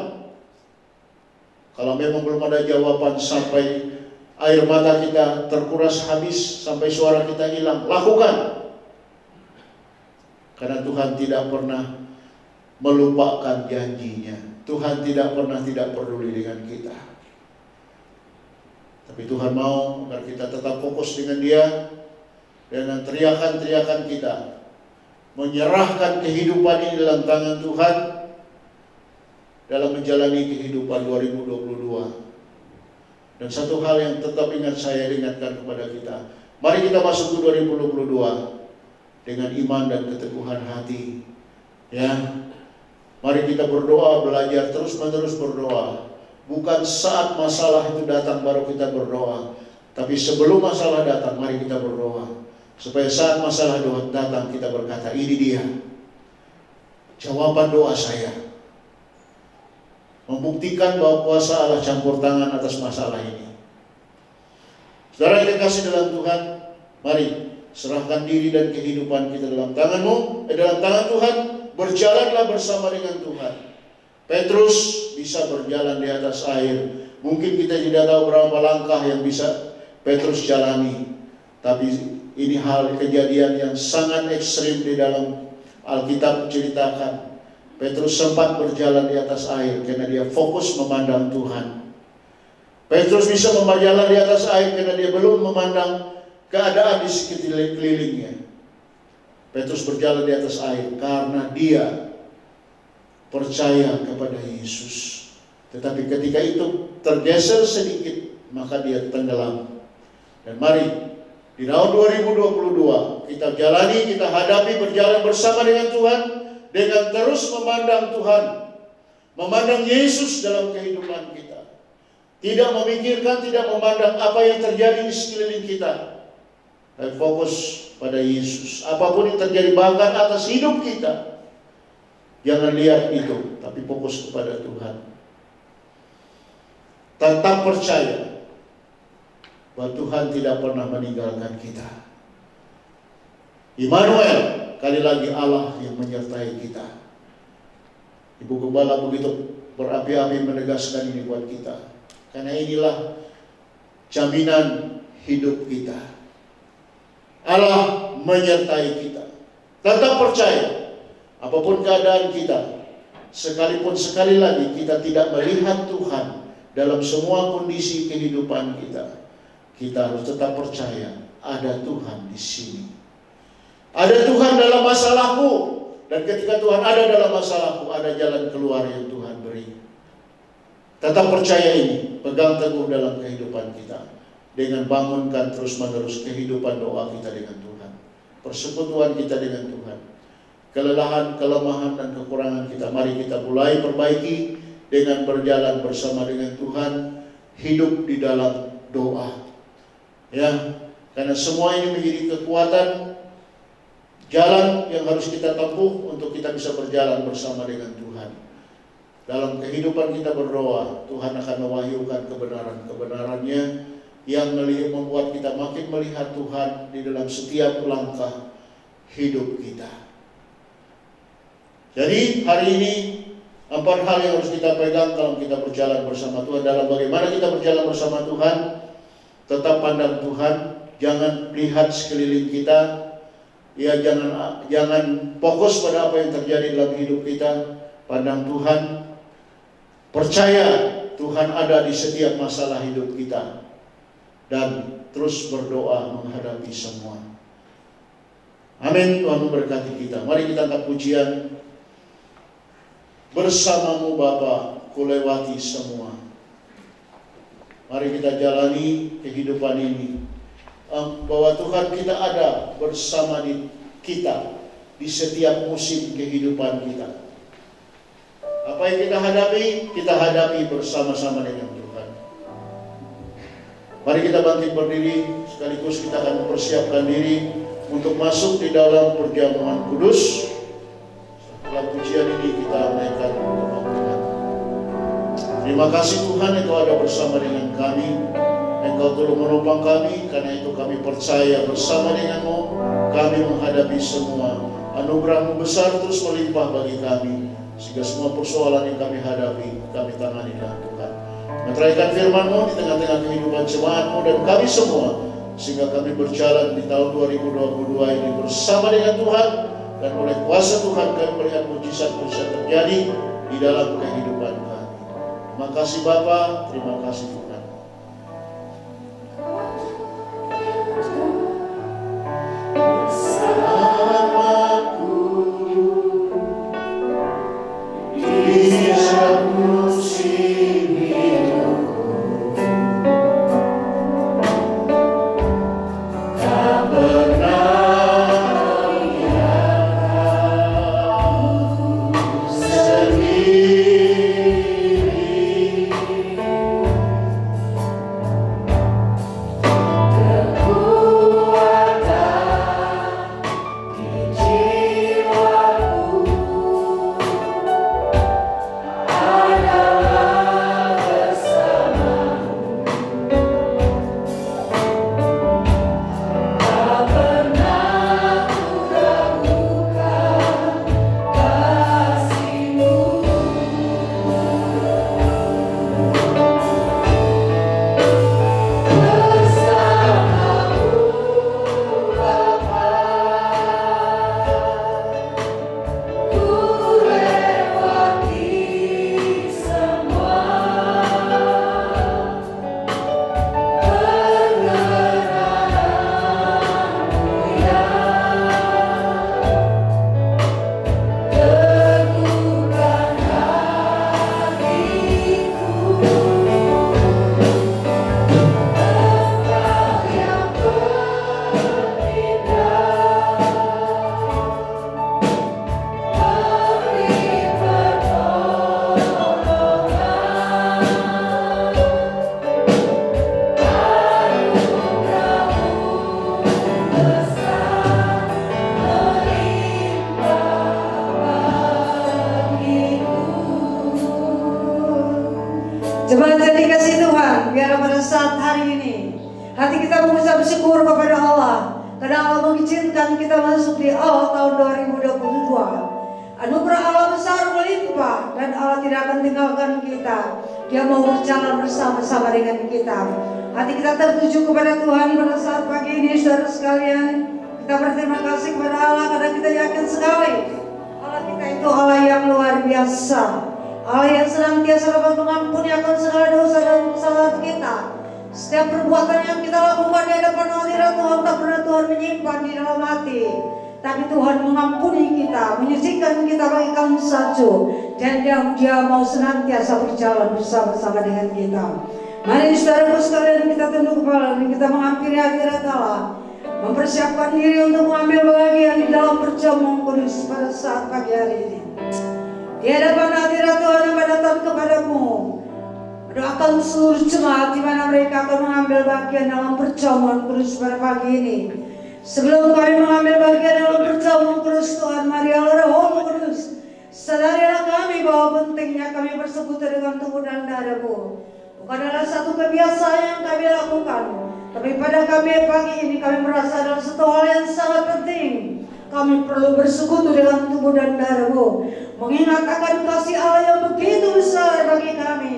[SPEAKER 2] Kalau memang belum ada jawaban sampai air mata kita terkuras habis, sampai suara kita hilang, lakukan. Karena Tuhan tidak pernah melupakan janjinya. Tuhan tidak pernah tidak peduli dengan kita. Tapi Tuhan mau agar kita tetap fokus dengan Dia, dengan teriakan-teriakan kita, menyerahkan kehidupan ini dalam tangan Tuhan dalam menjalani kehidupan 2022. Dan satu hal yang tetap saya ingatkan kepada kita, mari kita masuk ke 2022 dengan iman dan keteguhan hati. Ya, mari kita berdoa, belajar terus-menerus berdoa. Bukan saat masalah itu datang baru kita berdoa, tapi sebelum masalah datang, mari kita berdoa. Supaya saat masalah datang kita berkata, ini dia jawaban doa saya. Membuktikan bahwa kuasa Allah campur tangan atas masalah ini. Saudara yang dikasih dalam Tuhan, mari serahkan diri dan kehidupan kita dalam tanganmu, dalam tangan Tuhan. Berjalanlah bersama dengan Tuhan. Petrus bisa berjalan di atas air. Mungkin kita tidak tahu berapa langkah yang bisa Petrus jalani, tapi ini hal kejadian yang sangat ekstrim di dalam Alkitab ceritakan. Petrus sempat berjalan di atas air karena dia fokus memandang Tuhan. Petrus bisa berjalan di atas air karena dia belum memandang keadaan di sekelilingnya. Petrus berjalan di atas air karena dia percaya kepada Yesus. Tetapi ketika itu tergeser sedikit, maka dia tenggelam. Dan mari di tahun 2022 kita jalani, kita hadapi, berjalan bersama dengan Tuhan, dengan terus memandang Tuhan, memandang Yesus dalam kehidupan kita. Tidak memikirkan, tidak memandang apa yang terjadi di sekeliling kita, tapi fokus pada Yesus. Apapun yang terjadi bahkan atas hidup kita, jangan lihat itu, tapi fokus kepada Tuhan. Tetap percaya bahwa Tuhan tidak pernah meninggalkan kita. Immanuel, kali lagi Allah yang menyertai kita. Ibu Gembala begitu berapi-api menegaskan ini buat kita. Karena inilah jaminan hidup kita. Allah menyertai kita. Tetap percaya, apapun keadaan kita, sekalipun sekali lagi kita tidak melihat Tuhan dalam semua kondisi kehidupan kita, kita harus tetap percaya ada Tuhan di sini. Ada Tuhan dalam masalahku, dan ketika Tuhan ada dalam masalahku, ada jalan keluar yang Tuhan beri. Tetap percaya ini, pegang teguh dalam kehidupan kita, dengan bangunkan terus-menerus kehidupan doa kita dengan Tuhan, persekutuan kita dengan Tuhan. Kelelahan, kelemahan, dan kekurangan kita, mari kita mulai perbaiki dengan berjalan bersama dengan Tuhan, hidup di dalam doa. Ya, karena semua ini menjadi kekuatan, jalan yang harus kita tempuh untuk kita bisa berjalan bersama dengan Tuhan. Dalam kehidupan kita berdoa, Tuhan akan mewahyukan kebenaran-kebenarannya yang membuat kita makin melihat Tuhan di dalam setiap langkah hidup kita. Jadi hari ini 4 hal yang harus kita pegang kalau kita berjalan bersama Tuhan. Dalam bagaimana kita berjalan bersama Tuhan, tetap pandang Tuhan, jangan lihat sekeliling kita, ya jangan fokus pada apa yang terjadi dalam hidup kita. Pandang Tuhan, percaya Tuhan ada di setiap masalah hidup kita, dan terus berdoa menghadapi semua. Amin. Tuhan memberkati kita. Mari kita angkat pujian. Bersamamu Bapa, kulewati semua. Mari kita jalani kehidupan ini, bahwa Tuhan kita ada bersama kita di setiap musim kehidupan kita. Apa yang kita hadapi bersama-sama dengan Tuhan. Mari kita bangkit berdiri, sekaligus kita akan mempersiapkan diri untuk masuk di dalam perjamuan kudus. Dalam pujian ini kita menaikkan nama Tuhan. Terima kasih Tuhan, Engkau ada bersama dengan kami. Engkau telah menopang kami, karena itu kami percaya bersama dengan-Mu kami menghadapi semua. Anugerah-Mu besar terus melimpah bagi kami, sehingga semua persoalan yang kami hadapi kami tangani dengan Tuhan. Meteraikan firman-Mu di tengah-tengah kehidupan jemaat-Mu dan kami semua, sehingga kami berjalan di tahun 2022 ini bersama dengan Tuhan. Dan oleh kuasa Tuhan kami melihat mujizat-mujizat terjadi di dalam kehidupan kami. Terima kasih Bapa, terima kasih Tuhan. Bersamaku di setiap musim hidupku, tak pernah
[SPEAKER 1] Jemaat yang dikasihi Tuhan, biar pada saat hari ini hati kita mengucap syukur kepada Allah, karena Allah mengizinkan kita masuk di awal tahun 2022. Anugerah Allah besar melimpah, dan Allah tidak akan tinggalkan kita. Dia mau berjalan bersama-sama dengan kita. Hati kita tertuju kepada Tuhan pada saat pagi ini, saudara sekalian. Kita berterima kasih kepada Allah karena kita yakin sekali Allah kita itu Allah yang luar biasa, Allah yang senantiasa dapat mengampuni akan segala dosa dan kesalahan kita. Setiap perbuatan yang kita lakukan di hadapan hadirat Tuhan, tak pernah Tuhan menyimpan di dalam hati, tapi Tuhan mengampuni kita, menyucikan kita bagaikan salju, dan Dia mau senantiasa berjalan bersama-sama dengan kita. Mari saudaraku sekalian, kita tunduk kepala dan kita menghampiri hadirat Allah, mempersiapkan diri untuk mengambil bagian di dalam perjamuan kudus pada saat pagi hari ini. Di hadapan hadirat Tuhan yang datang kepadamu, doakan seluruh jemaat di mana mereka akan mengambil bagian dalam perjamuan kudus pada pagi ini. Sebelum kami mengambil bagian dalam perjamuan kudus Tuhan, mari Allah Roh Kudus, sadarilah kami bahwa pentingnya kami bersekutu dengan tubuh dan darah-Mu. Bukanlah satu kebiasaan yang kami lakukan, tapi pada kami pagi ini kami merasa adalah satu hal yang sangat penting. kami perlu bersekutu dengan tubuh dan darah-Mu. Mengingat akan kasih Allah yang begitu besar bagi kami.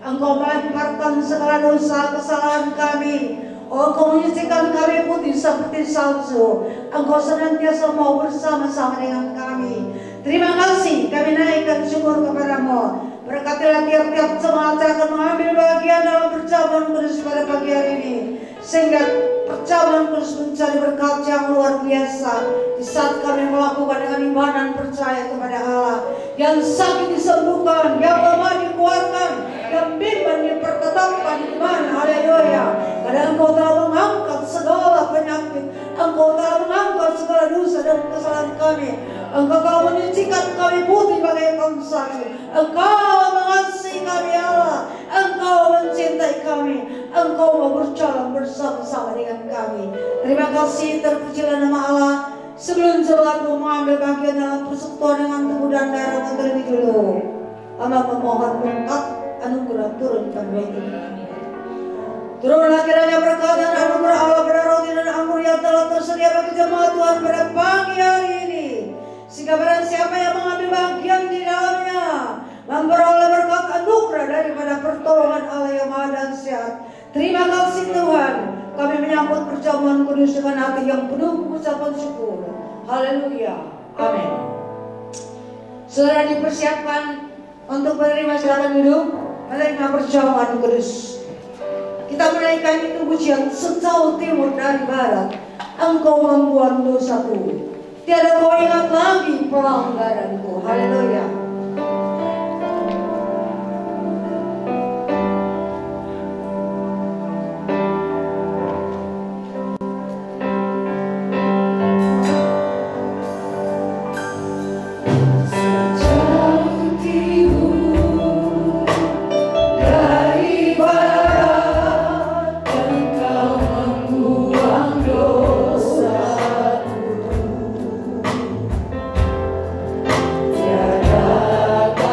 [SPEAKER 1] Engkau melemparkan segala dosa kesalahan kami. Oh, Engkau menyucikan kami putih seperti salju. Engkau senantiasa mau bersama-sama dengan kami. Terima kasih, kami naikkan syukur kepada-Mu. Berkatilah tiap-tiap jemaat yang akan mengambil bagian dalam perjamuan kudus pada pagi hari ini, sehingga perjamuan kudus mencari berkat yang luar biasa di saat kami melakukan dengan iman dan percaya kepada Allah. Yang sakit disembuhkan, yang lemah dikuatkan, yang bimbang dipertetapkan iman. Haleluya. Karena Engkau telah mengangkat segala penyakit, Engkau telah mengangkat segala dosa dan kesalahan kami. Engkau telah menyucikan kami putih bagaikan salju. Engkau mengasihi kami Allah. Engkau mencintai kami. Engkau mau berjalan bersama-sama dengan kami. Terima kasih, terpujilah nama Allah. Sebelum jemaatmu mengambil bagian dalam persekutuan dengan tubuh dan darah terlebih dulu, Allah memohon berkat anugerah turun pada bagi kami. Turunlah kiranya berkat dan anugerah Allah pada roti dan anggur yang telah tersedia bagi jemaat Tuhan pada pagi hari ini, sehingga barang siapa yang mengambil bagian di dalamnya memperoleh berkat anugerah daripada pertolongan Allah yang Maha Dahsyat. Terima kasih Tuhan, kami menyambut perjamuan kudus dengan hati yang penuh ucapan syukur. Haleluya, amin. Saudara dipersiapkan untuk menerima, silakan duduk, menerima perjamuan kudus. Kita menaikkan itu pujian sejauh timur dari barat. Engkau membuat dosaku, tiada kau ingat lagi pelanggaranku. Haleluya.
[SPEAKER 3] Tiada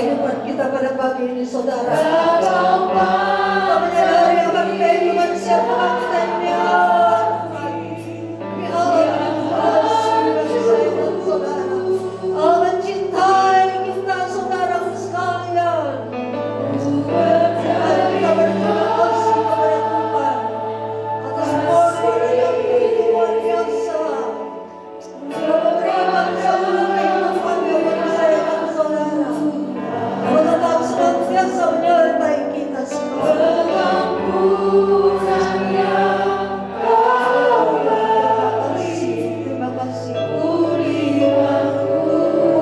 [SPEAKER 3] kehidupan kita pada pagi ini, saudara. Kita menyadari akan kehidupan siapa kita ini, Allah. Demi Allah kasih sayang saudara. Allah mencintai kita, saudara sekalian. Mari kita berterima kasih kepada Tuhan atas semua yang begitu luar biasa. Dia memberikan seluruh kehidupan yang menyayangkan saudara. Dia tetap senantiasa menyertai kita semua. Terima kasih.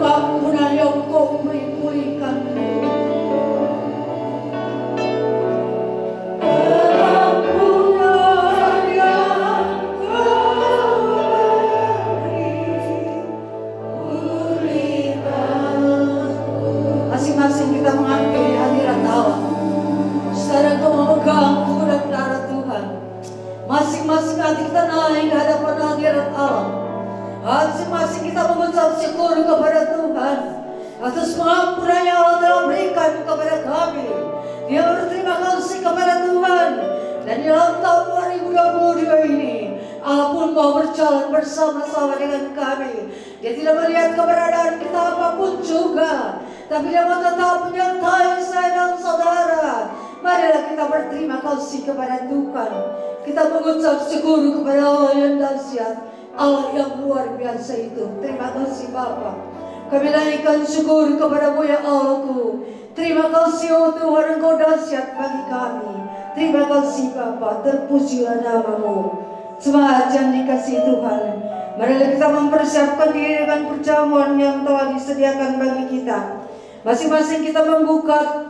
[SPEAKER 3] Pengampunan yang Kau berikan. Masing-masing kita mengampuni hadirat Allah. Sekarang Kau memegang tubuh dan darah Tuhan. Masing-masing hati kita naik ke hadapan hadirat Allah. Masing-masing kita mengucap syukur kepada Tuhan atas pengampunan yang Allah telah berikan kepada kami. Dia berterima kasih kepada Tuhan. Dan di dalam tahun 2022 ini Allah pun mau berjalan bersama-sama dengan kami. Dia tidak melihat keberadaan kita apapun juga, tapi Dia mau tetap menyertai saya dan saudara. Marilah kita berterima kasih kepada Tuhan. Kita mengucap syukur kepada Allah yang dahsyat, Allah yang luar biasa itu. Terima kasih Bapa. Kami naikkan syukur kepadamu ya Allahku. Terima kasih oh Tuhan, Engkau dahsyat bagi kami. Terima kasih Bapa, terpujilah namamu. Jemaat yang dikasihi Tuhan, marilah kita mempersiapkan diri dengan perjamuan yang telah disediakan bagi kita. Masing-masing kita membuka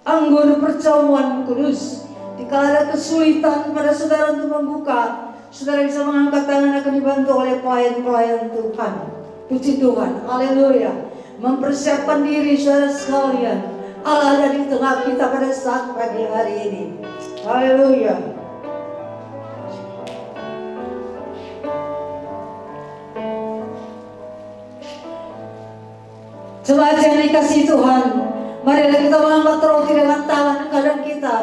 [SPEAKER 3] anggur perjamuan kudus. Dikala ada kesulitan pada saudara untuk membuka, saudara bisa mengangkat tangan, akan dibantu oleh pelayan-pelayan Tuhan. Puji Tuhan, haleluya. Mempersiapkan diri saudara sekalian. Allah ada di tengah kita pada saat pagi hari ini. Haleluya. Jemaat yang dikasihi Tuhan, marilah kita mengangkat roti dengan tangan kanan kita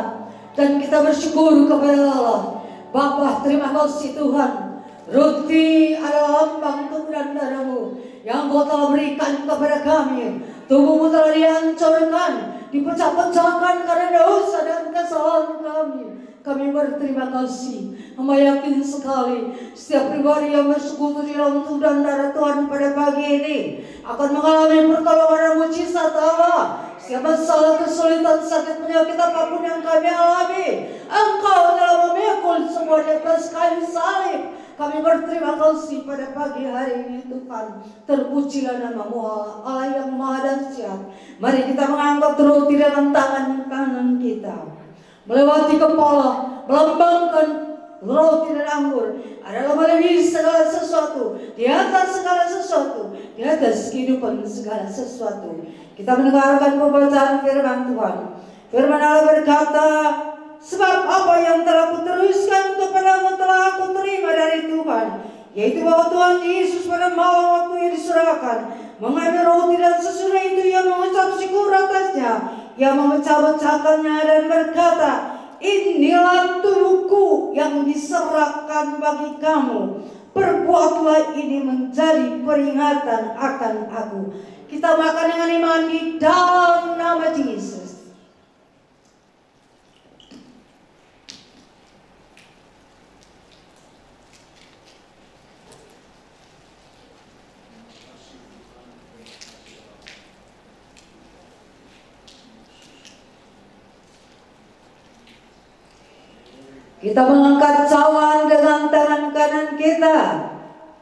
[SPEAKER 3] dan kita bersyukur kepada Allah. Bapa, terima kasih Tuhan. Roti adalah lambang tubuh dan darah-Mu yang Kau telah berikan kepada kami. Tubuh-Mu telah dihancurkan, dipecah-pecahkan karena dosa dan kesalahan kami. Kami berterima kasih. Hamba yakin sekali setiap pribadi yang bersekutu di dalam tubuh dan darah Tuhan pada pagi ini akan mengalami pertolongan dan mujizat Allah. Setiap masalah, kesulitan, sakit, penyakit apapun yang kami alami, Engkau telah memikul semua di atas kayu salib. Kami berterima kasih pada pagi hari ini Tuhan. Terpujilah nama-Mu Allah, Allah yang maha dahsyat. Mari kita mengangkat roti dengan tangan kanan kita, melewati kepala, melambangkan roti dan anggur adalah melebihi segala sesuatu, di atas segala sesuatu, di atas kehidupan segala sesuatu. Kita mendengarkan pembacaan firman Tuhan. Firman Allah berkata, sebab apa yang telah kuteruskan kepadamu telah aku terima dari Tuhan, yaitu bahwa Tuhan Yesus pada malam waktu yang diserahkan mengambil roti dan sesudah itu Ia mengucap syukur atasnya. Ia memecah-mecahkannya dan berkata, inilah tubuhku yang diserahkan bagi kamu. Perbuatlah ini menjadi peringatan akan aku. Kita makan dengan iman di dalam nama Yesus. Kita mengangkat cawan dengan tangan kanan kita,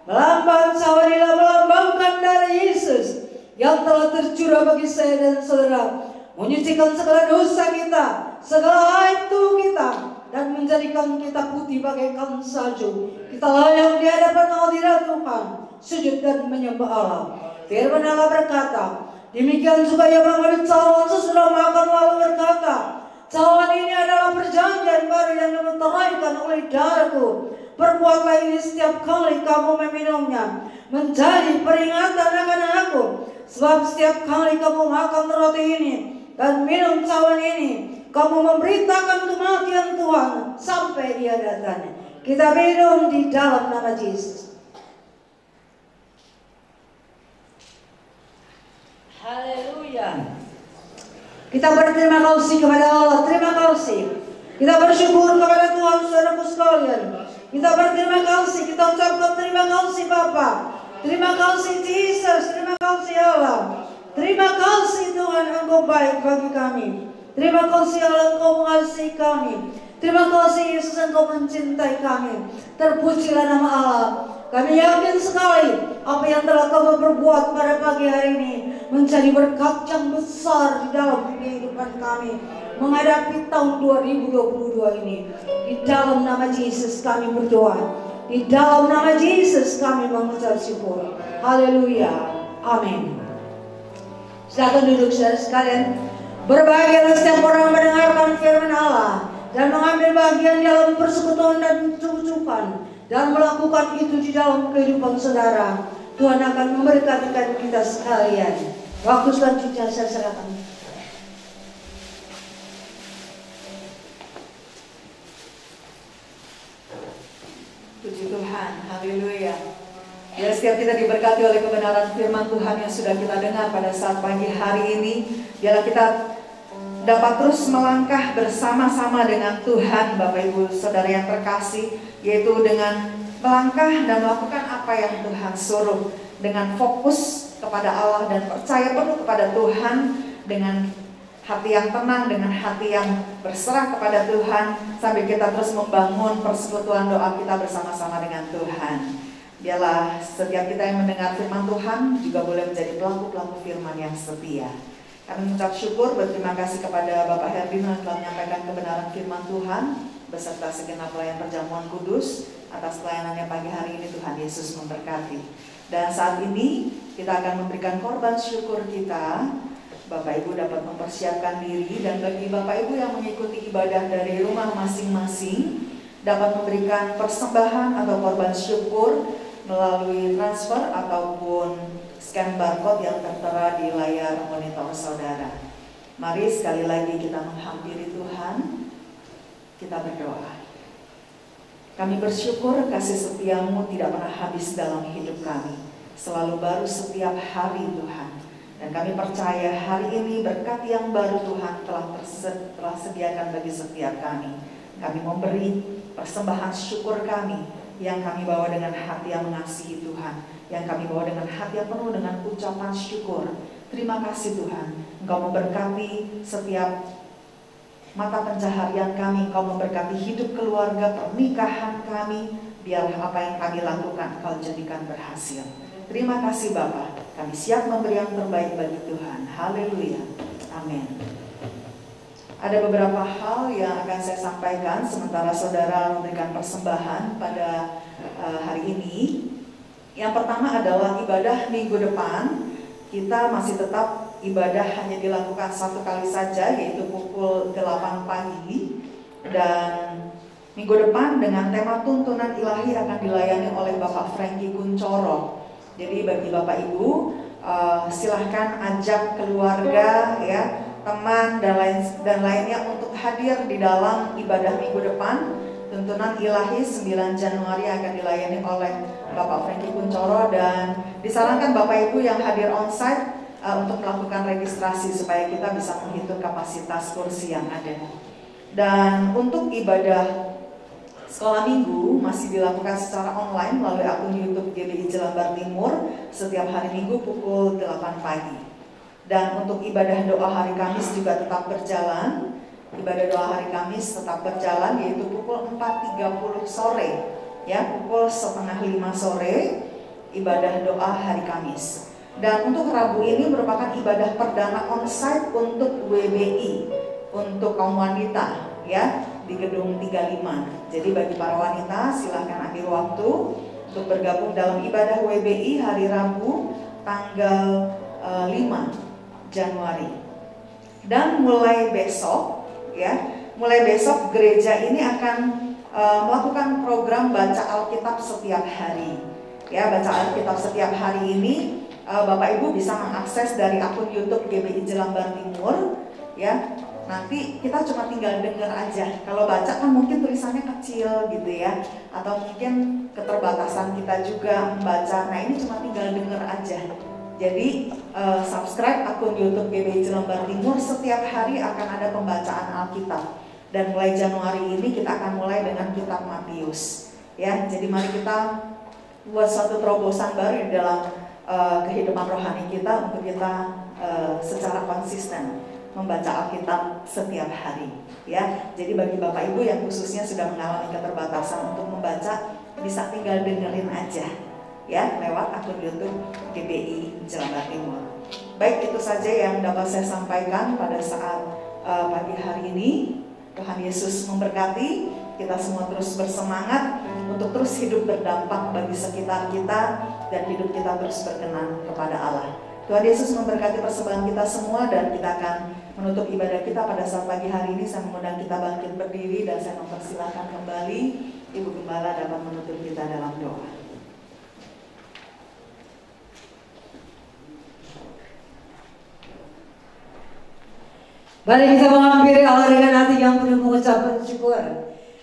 [SPEAKER 3] melambang cawan inilah melambangkan darah Yesus yang telah tercurah bagi saya dan saudara, menyucikan segala dosa kita, segala aib tubuh kita, dan menjadikan kita putih bagaikan salju. Kita layak di hadapan hadirat Tuhan, sujud dan menyembah Allah. Firman Allah berkata, demikian juga Ia mengambil cawan sesudah makan lalu berkata, cawan ini adalah perjanjian baru yang dimeteraikan oleh darahku. Perbuatlah ini setiap kali kamu meminumnya, menjadi peringatan akan aku. Sebab setiap kali kamu makan roti ini dan minum cawan ini, kamu memberitakan kematian Tuhan sampai Dia datang. Kita minum di dalam nama Yesus. Haleluya. Kita berterima kasih kepada Allah. Terima kasih. Kita bersyukur kepada Tuhan, saudaraku sekalian. Kita berterima kasih. Kita ucapkan terima kasih Bapa. Terima kasih Yesus. Terima kasih Allah. Terima kasih Tuhan, Engkau baik bagi kami. Terima kasih Allah, Engkau mengasihi kami. Terima kasih Yesus, Engkau mencintai kami. Terpujilah nama Allah. Kami yakin sekali apa yang telah Kau berbuat pada pagi hari ini menjadi berkat yang besar di dalam kehidupan kami menghadapi tahun 2022 ini. Di dalam nama Yesus kami berdoa. Di dalam nama Yesus kami mengucap syukur. Haleluya. Amin. Silakan duduk saudara sekalian. Berbahagialah setiap orang mendengarkan firman Allah dan mengambil bagian dalam persekutuan dan cucukan dan melakukan itu di dalam kehidupan saudara. Tuhan akan memberkati kita sekalian. Waktu selanjutnya saya serahkan.
[SPEAKER 1] Puji Tuhan, haleluya. Ya, setiap kita diberkati oleh kebenaran firman Tuhan yang sudah kita dengar pada saat pagi hari ini. Biarlah kita dapat terus melangkah bersama-sama dengan Tuhan, Bapak Ibu Saudara yang terkasih, yaitu dengan melangkah dan melakukan apa yang Tuhan suruh, dengan fokus kepada Allah dan percaya penuh kepada Tuhan, dengan hati yang tenang, dengan hati yang berserah kepada Tuhan, sambil kita terus membangun persekutuan doa kita bersama-sama dengan Tuhan. Biarlah setiap kita yang mendengar firman Tuhan juga boleh menjadi pelaku-pelaku firman yang setia. Kami mengucap syukur, berterima kasih kepada Bapak Herbin yang telah menyampaikan kebenaran firman Tuhan beserta segenap pelayan perjamuan kudus. Atas pelayanannya pagi hari ini Tuhan Yesus memberkati. Dan saat ini kita akan memberikan korban syukur kita. Bapak Ibu dapat mempersiapkan diri, dan bagi Bapak Ibu yang mengikuti ibadah dari rumah masing-masing dapat memberikan persembahan atau korban syukur melalui transfer ataupun scan barcode yang tertera di layar monitor saudara. Mari sekali lagi kita menghampiri Tuhan. Kita berdoa. Kami bersyukur kasih setiamu tidak pernah habis dalam hidup kami. Selalu baru setiap hari Tuhan. Dan kami percaya hari ini berkat yang baru Tuhan telah sediakan bagi setiap kami. Kami memberi persembahan syukur kami yang kami bawa dengan hati yang mengasihi Tuhan, yang kami bawa dengan hati yang penuh dengan ucapan syukur. Terima kasih Tuhan, Engkau memberkati setiap mata pencaharian kami, Engkau memberkati hidup keluarga, pernikahan kami. Biar apa yang kami lakukan Engkau jadikan berhasil. Terima kasih Bapa, kami siap memberi yang terbaik bagi Tuhan. Haleluya, amin. Ada beberapa hal yang akan saya sampaikan sementara saudara memberikan persembahan pada hari ini. Yang pertama adalah ibadah minggu depan. Kita masih tetap ibadah hanya dilakukan satu kali saja, yaitu pukul 8 pagi. Dan minggu depan dengan tema tuntunan ilahi akan dilayani oleh Bapak Franky Kuncoro. Jadi bagi Bapak Ibu, silahkan ajak keluarga, ya, teman dan lainnya untuk hadir di dalam ibadah minggu depan. Tuntunan ilahi 9 Januari akan dilayani oleh Bapak Franky Kuncoro, dan disarankan Bapak Ibu yang hadir onsite untuk melakukan registrasi supaya kita bisa menghitung kapasitas kursi yang ada. Dan untuk ibadah sekolah minggu masih dilakukan secara online melalui akun YouTube GBI Jelambar Timur setiap hari Minggu pukul 8 pagi. Dan untuk ibadah doa hari Kamis juga tetap berjalan. Ibadah doa hari Kamis tetap berjalan, yaitu pukul 4.30 sore, ya, pukul 4:30 sore ibadah doa hari Kamis. Dan untuk Rabu ini merupakan ibadah perdana onsite untuk WBI, untuk kaum wanita, ya, di gedung 35. Jadi bagi para wanita silahkan ambil waktu untuk bergabung dalam ibadah WBI hari Rabu tanggal 5 Januari. Dan mulai besok, ya, mulai besok gereja ini akan melakukan program baca Alkitab setiap hari. Ya, baca Alkitab setiap hari ini Bapak Ibu bisa mengakses dari akun YouTube GBI Jelambar Timur. Ya, nanti kita cuma tinggal dengar aja. Kalau baca kan mungkin tulisannya kecil gitu ya, atau mungkin keterbatasan kita juga membaca. Nah, ini cuma tinggal dengar aja. Jadi subscribe akun YouTube GBI Jelambar Timur, setiap hari akan ada pembacaan Alkitab. Dan mulai Januari ini kita akan mulai dengan kitab Matius. Ya, jadi mari kita buat satu terobosan baru di dalam kehidupan rohani kita untuk kita secara konsisten membaca Alkitab setiap hari. Ya, jadi bagi Bapak Ibu yang khususnya sudah mengalami keterbatasan untuk membaca, bisa tinggal dengerin aja ya lewat akun YouTube GBI Jelambar Timur. Baik, itu saja yang dapat saya sampaikan pada saat pagi hari ini. Tuhan Yesus memberkati. Kita semua terus bersemangat untuk terus hidup berdampak bagi sekitar kita dan hidup kita terus berkenan kepada Allah. Tuhan Yesus memberkati persembahan kita semua, dan kita akan menutup ibadah kita pada saat pagi hari ini. Saya mengundang kita bangkit berdiri dan saya mempersilahkan kembali Ibu Gembala dapat menutup kita dalam doa.
[SPEAKER 3] Mari kita menghampiri Allah dengan hati yang penuh mengucapkan syukur.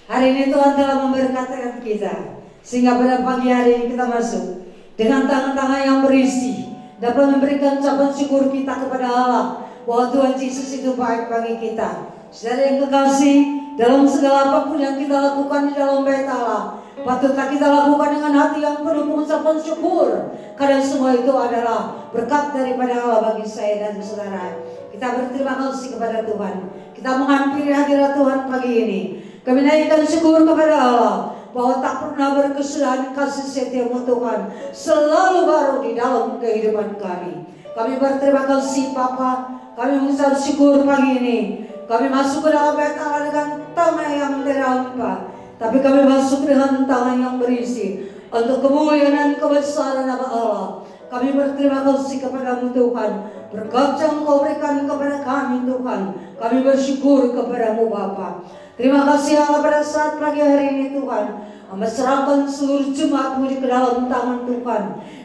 [SPEAKER 3] Hari ini Tuhan telah memberkati kita, sehingga pada pagi hari ini kita masuk dengan tangan-tangan yang berisi, dapat memberikan ucapan syukur kita kepada Allah bahwa Tuhan Yesus itu baik bagi kita. Saudara yang kekasih, dalam segala apapun yang kita lakukan di dalam bait Allah, patutlah kita lakukan dengan hati yang penuh mengucapkan syukur, karena semua itu adalah berkat daripada Allah bagi saya dan saudara. Kita berterima kasih kepada Tuhan. Kita menghampiri hadirat Tuhan pagi ini. Kami naikkan syukur kepada Allah bahwa tak pernah berkesudahan kasih setiamu Tuhan selalu baru di dalam kehidupan kami. Kami berterima kasih Bapa. Kami mengucap syukur pagi ini. Kami masuk ke dalam bait Allah dengan tangan yang terhampa, tapi kami masuk dengan tangan yang berisi untuk kemuliaan dan kebesaran nama Allah. Kami berterima kasih kepadamu Tuhan. Berkat yang Kau berikan kepada kami Tuhan, kami bersyukur kepadamu Bapa. Terima kasih Allah pada saat pagi hari ini Tuhan. Hamba serahkan seluruh jemaat-Mu di dalam tangan Tuhan.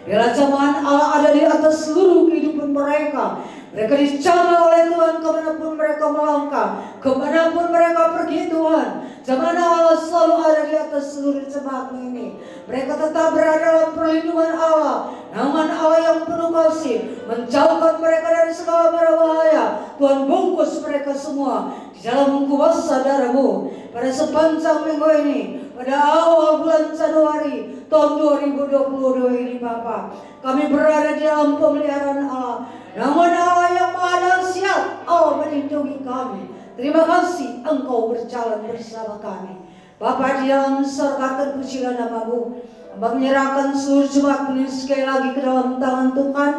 [SPEAKER 3] Biarlah jamahan Allah ada di atas seluruh kehidupan mereka. Mereka dijamah oleh Tuhan kemanapun mereka melangkah, kemanapun mereka pergi Tuhan. Jamahan Allah selalu ada di atas seluruh jemaat-Mu ini. Mereka tetap berada dalam perlindungan Allah. Namun Allah yang penuh kasih menjauhkan mereka dari segala bahaya. Tuhan bungkus mereka semua di dalam kuasa darah-Mu. Pada sepanjang minggu ini, pada awal bulan Januari tahun 2022 ini Bapa, kami berada di dalam pemeliharaan Allah. Namun Allah yang Maha Dahsyat, Allah melindungi kami. Terima kasih Engkau berjalan bersama kami. Bapa di dalam surga, terpujilah nama-Mu. Hamba menyerahkan seluruh jemaat ini sekali lagi ke dalam tangan Tuhan.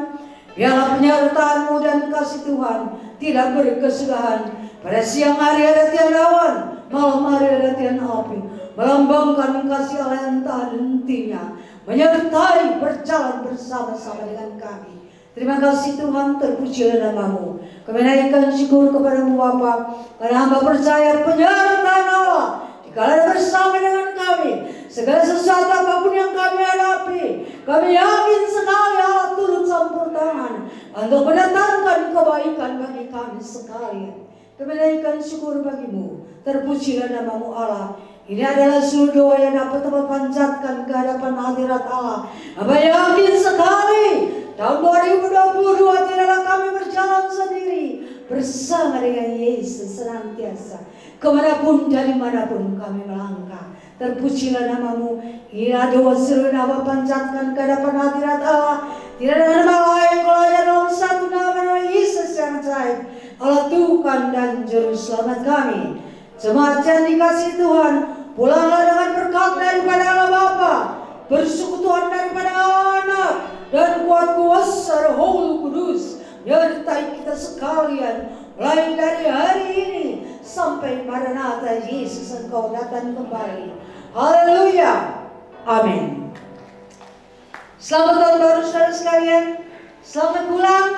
[SPEAKER 3] Biarlah penyertaan-Mu dan kasih Tuhan tidak berkesudahan. Pada siang hari ada tiada awan, malam hari ada tiada api, melambangkan kasih Allah yang tak ada hentinya, menyertai berjalan bersama-sama dengan kami. Terima kasih Tuhan, terpujilah nama-Mu. Kami naikkan syukur kepada-Mu Bapa, karena hamba percaya penyertaan Allah dikala bersama dengan kami. Segala sesuatu apapun yang kami hadapi, kami yakin sekali Allah turut campur tangan untuk mendatangkan kebaikan bagi kami sekalian. Kami naikkan syukur bagi-Mu, terpujilah nama-Mu Allah. Ini adalah seluruh doa yang dapat Tuhan panjatkan ke hadapan hadirat Allah. Hamba yakin sekali tahun 2022 tidaklah kami berjalan sendiri, bersama dengan Yesus senantiasa. Kemanapun dari manapun kami melangkah, terpujilah nama-Mu. Inilah doa seluruh nama panjatkan ke hadapan hadirat Allah. Tidak ada nama lain kalau ada dalam satu nama Yesus yang ajaib, Allah Tuhan dan Juru Selamat kami. Jemaat yang dikasihi Tuhan, pulanglah dengan berkat daripada Allah Bapa, bersekutuan daripada Allah Anak, dan kuat kuasa Roh Kudus menyertai kita sekalian, mulai dari hari ini sampai Maranatha Yesus Engkau datang kembali. Haleluya, amin. Selamat tahun baru saudara sekalian. Selamat pulang.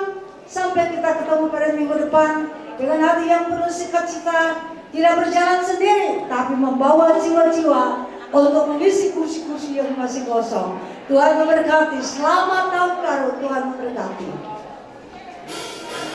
[SPEAKER 3] Sampai kita ketemu pada minggu depan dengan hati yang penuh sukacita, Tidak berjalan sendiri, tapi membawa jiwa-jiwa untuk mengisi kursi-kursi yang masih kosong. Tuhan memberkati. Selamat tahun baru. Tuhan memberkati.